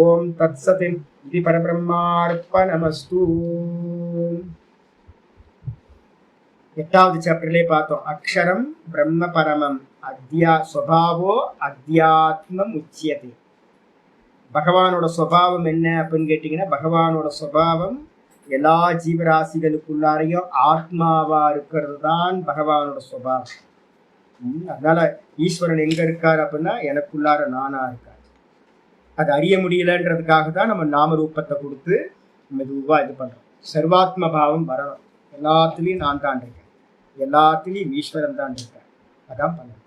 ஓம் தத்சத். இது பரபிரம்மார்ப்பணமஸ்து. 8வது சாப்டர்லயே பார்த்தோம், அக்ஷரம் பிரம்ம பரமம் அத்யா ஸ்வபாவோ அத்தியாத்மம் உச்சியதே. பகவானோட சுபாவம் என்ன அப்படின்னு கேட்டீங்கன்னா, பகவானோட சுபாவம் எல்லா ஜீவராசிகளுக்குள்ளாரையும் ஆத்மாவா இருக்கிறது தான் பகவானோட சுபாவம். அதனால ஈஸ்வரன் எங்க இருக்காரு அப்படின்னா, எனக்குள்ளார நானா இருக்காரு. அது அறிய முடியலன்றதுக்காக தான் நம்ம நாம ரூபத்தை கொடுத்து மெதுவா இது பண்றோம். சர்வாத்ம பாவம் வரணும். எல்லாத்துலயும் நான் தான் இருக்கேன், எல்லாத்துலயும் ஈஸ்வரன் தான் இருக்கேன். அதான் பண்ணணும்.